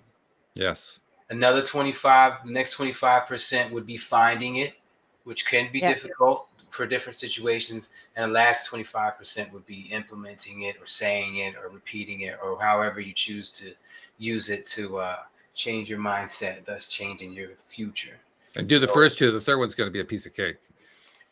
Speaker 1: Yes.
Speaker 4: Another 25, the next 25% would be finding it, which can be difficult for different situations. And the last 25% would be implementing it or saying it or repeating it or however you choose to use it to change your mindset, thus changing your future.
Speaker 1: And do the first two. The third one's going to be a piece of cake.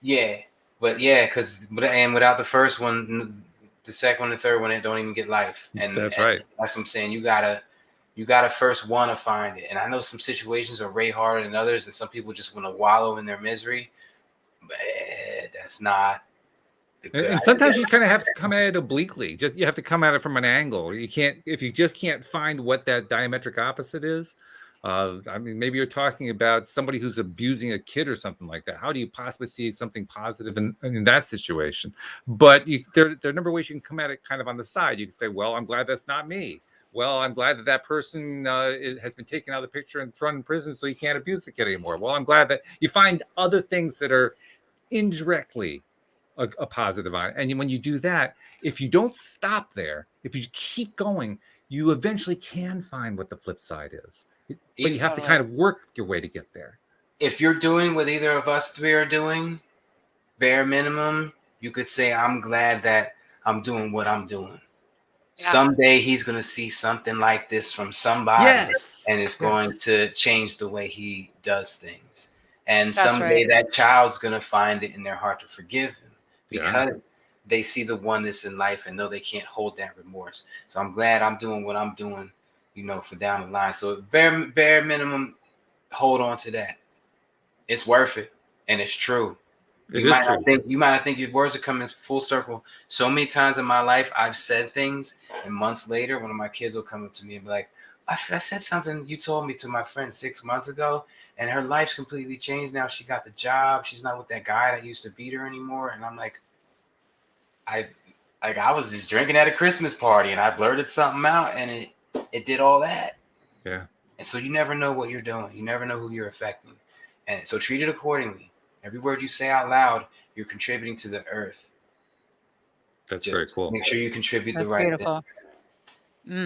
Speaker 4: Yeah. But and without the first one, the second one and the third one, it don't even get life. And
Speaker 1: that's right.
Speaker 4: That's what I'm saying. You gotta first want to find it. And I know some situations are way harder than others, and some people just want to wallow in their misery. But that's not.
Speaker 1: And sometimes you kind of have to come at it obliquely. You have to come at it from an angle. You can't, if you just can't find what that diametric opposite is. I mean, maybe you're talking about somebody who's abusing a kid or something like that. How do you possibly see something positive in that situation? But there are a number of ways you can come at it kind of on the side. You can say, well, I'm glad that's not me. Well, I'm glad that person has been taken out of the picture and thrown in prison so he can't abuse the kid anymore. Well, I'm glad that you find other things that are indirectly a positive on it. And when you do that, if you don't stop there, if you keep going, you eventually can find what the flip side is. But you have to kind of work your way to get there.
Speaker 4: If you're doing what either of us three are doing, bare minimum, you could say, I'm glad that I'm doing what I'm doing. Yeah. Someday he's going to see something like this from somebody, and it's going to change the way he does things. And someday that child's going to find it in their heart to forgive him because they see the oneness in life and know they can't hold that remorse. So I'm glad I'm doing what I'm doing, for down the line. So bare minimum, hold on to that. It's worth it, and it's true. You might not think your words are coming full circle. So many times in my life, I've said things, and months later, one of my kids will come up to me and be like, I said something you told me to my friend 6 months ago, and her life's completely changed now. She got the job. She's not with that guy that used to beat her anymore. And I'm like, I was just drinking at a Christmas party, and I blurted something out, and it did all that.
Speaker 1: Yeah.
Speaker 4: And so you never know what you're doing. You never know who you're affecting. And so treat it accordingly. Every word you say out loud, you're contributing to the earth.
Speaker 1: That's just very cool.
Speaker 4: Make sure you contribute the right things.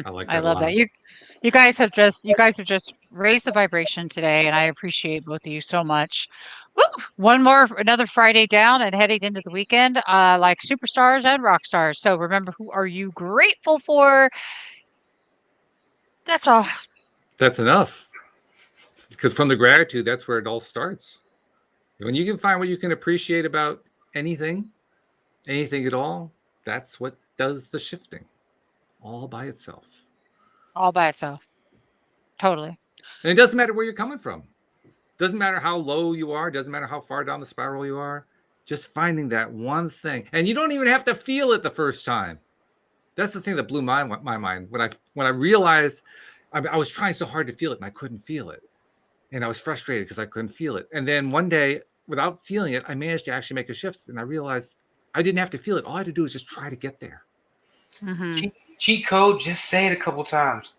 Speaker 1: I like that.
Speaker 2: I love that. You guys have just raised the vibration today, and I appreciate both of you so much. Woo! Another Friday down and heading into the weekend, like superstars and rock stars. So remember, who are you grateful for? That's all.
Speaker 1: That's enough. Because from the gratitude, that's where it all starts. When you can find what you can appreciate about anything at all, that's what does the shifting all by itself.
Speaker 2: All by itself. Totally.
Speaker 1: And it doesn't matter where you're coming from. Doesn't matter how low you are. Doesn't matter how far down the spiral you are. Just finding that one thing. And you don't even have to feel it the first time. That's the thing that blew my mind. When I realized I was trying so hard to feel it and I couldn't feel it. And I was frustrated because I couldn't feel it. And then one day, without feeling it, I managed to actually make a shift. And I realized I didn't have to feel it. All I had to do was just try to get there.
Speaker 2: Mm-hmm.
Speaker 4: Cheat code, just say it a couple times.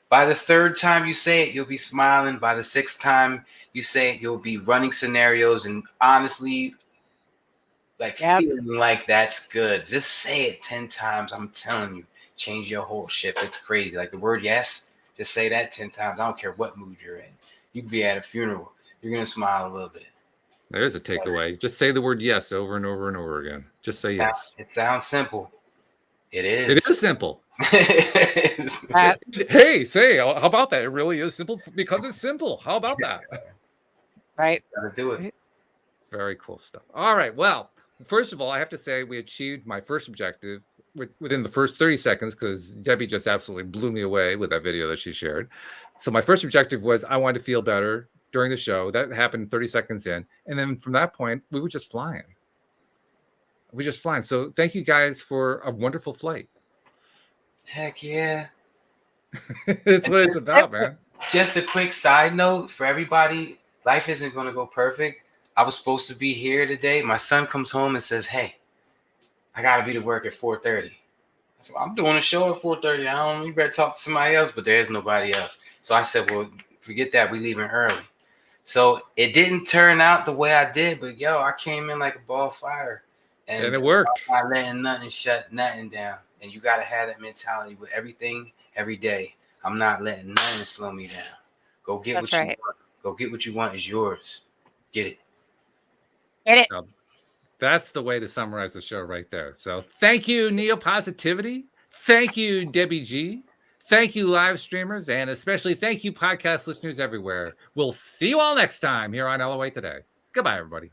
Speaker 4: By the third time you say it, you'll be smiling. By the sixth time you say it, you'll be running scenarios and honestly, feeling like that's good. Just say it 10 times. I'm telling you, change your whole ship. It's crazy. Like the word yes, just say that 10 times. I don't care what mood you're in. You can be at a funeral. You're going to smile a little bit.
Speaker 1: There's a takeaway. Just say the word yes over and over and over again. Just say yes.
Speaker 4: It sounds simple. It is.
Speaker 1: It is simple. Hey, say, how about that? It really is simple because it's simple. How about that?
Speaker 2: Right.
Speaker 4: Gotta do it.
Speaker 1: Very cool stuff. All right. Well, first of all, I have to say we achieved my first objective within the first 30 seconds because Debbie just absolutely blew me away with that video that she shared. So my first objective was I wanted to feel better during the show. That happened 30 seconds in. And then from that point, we were just flying. So thank you guys for a wonderful flight.
Speaker 4: Heck yeah.
Speaker 1: That's what it's about, man.
Speaker 4: Just a quick side note for everybody. Life isn't going to go perfect. I was supposed to be here today. My son comes home and says, hey, I got to be to work at 4:30. So I'm doing a show at 4:30. You better talk to somebody else, but there is nobody else. So I said, well, forget that. We leaving early. So it didn't turn out the way I did, but I came in like a ball of fire.
Speaker 1: And it worked.
Speaker 4: I'm not letting nothing shut nothing down. And you got to have that mentality with everything, every day. I'm not letting nothing slow me down. Go get what you want. Go get what you want is yours. Get it.
Speaker 2: Get it.
Speaker 1: That's the way to summarize the show right there. So thank you, Neo Positivity. Thank you, Debbie G. Thank you, live streamers. And especially thank you, podcast listeners everywhere. We'll see you all next time here on LOA Today. Goodbye, everybody.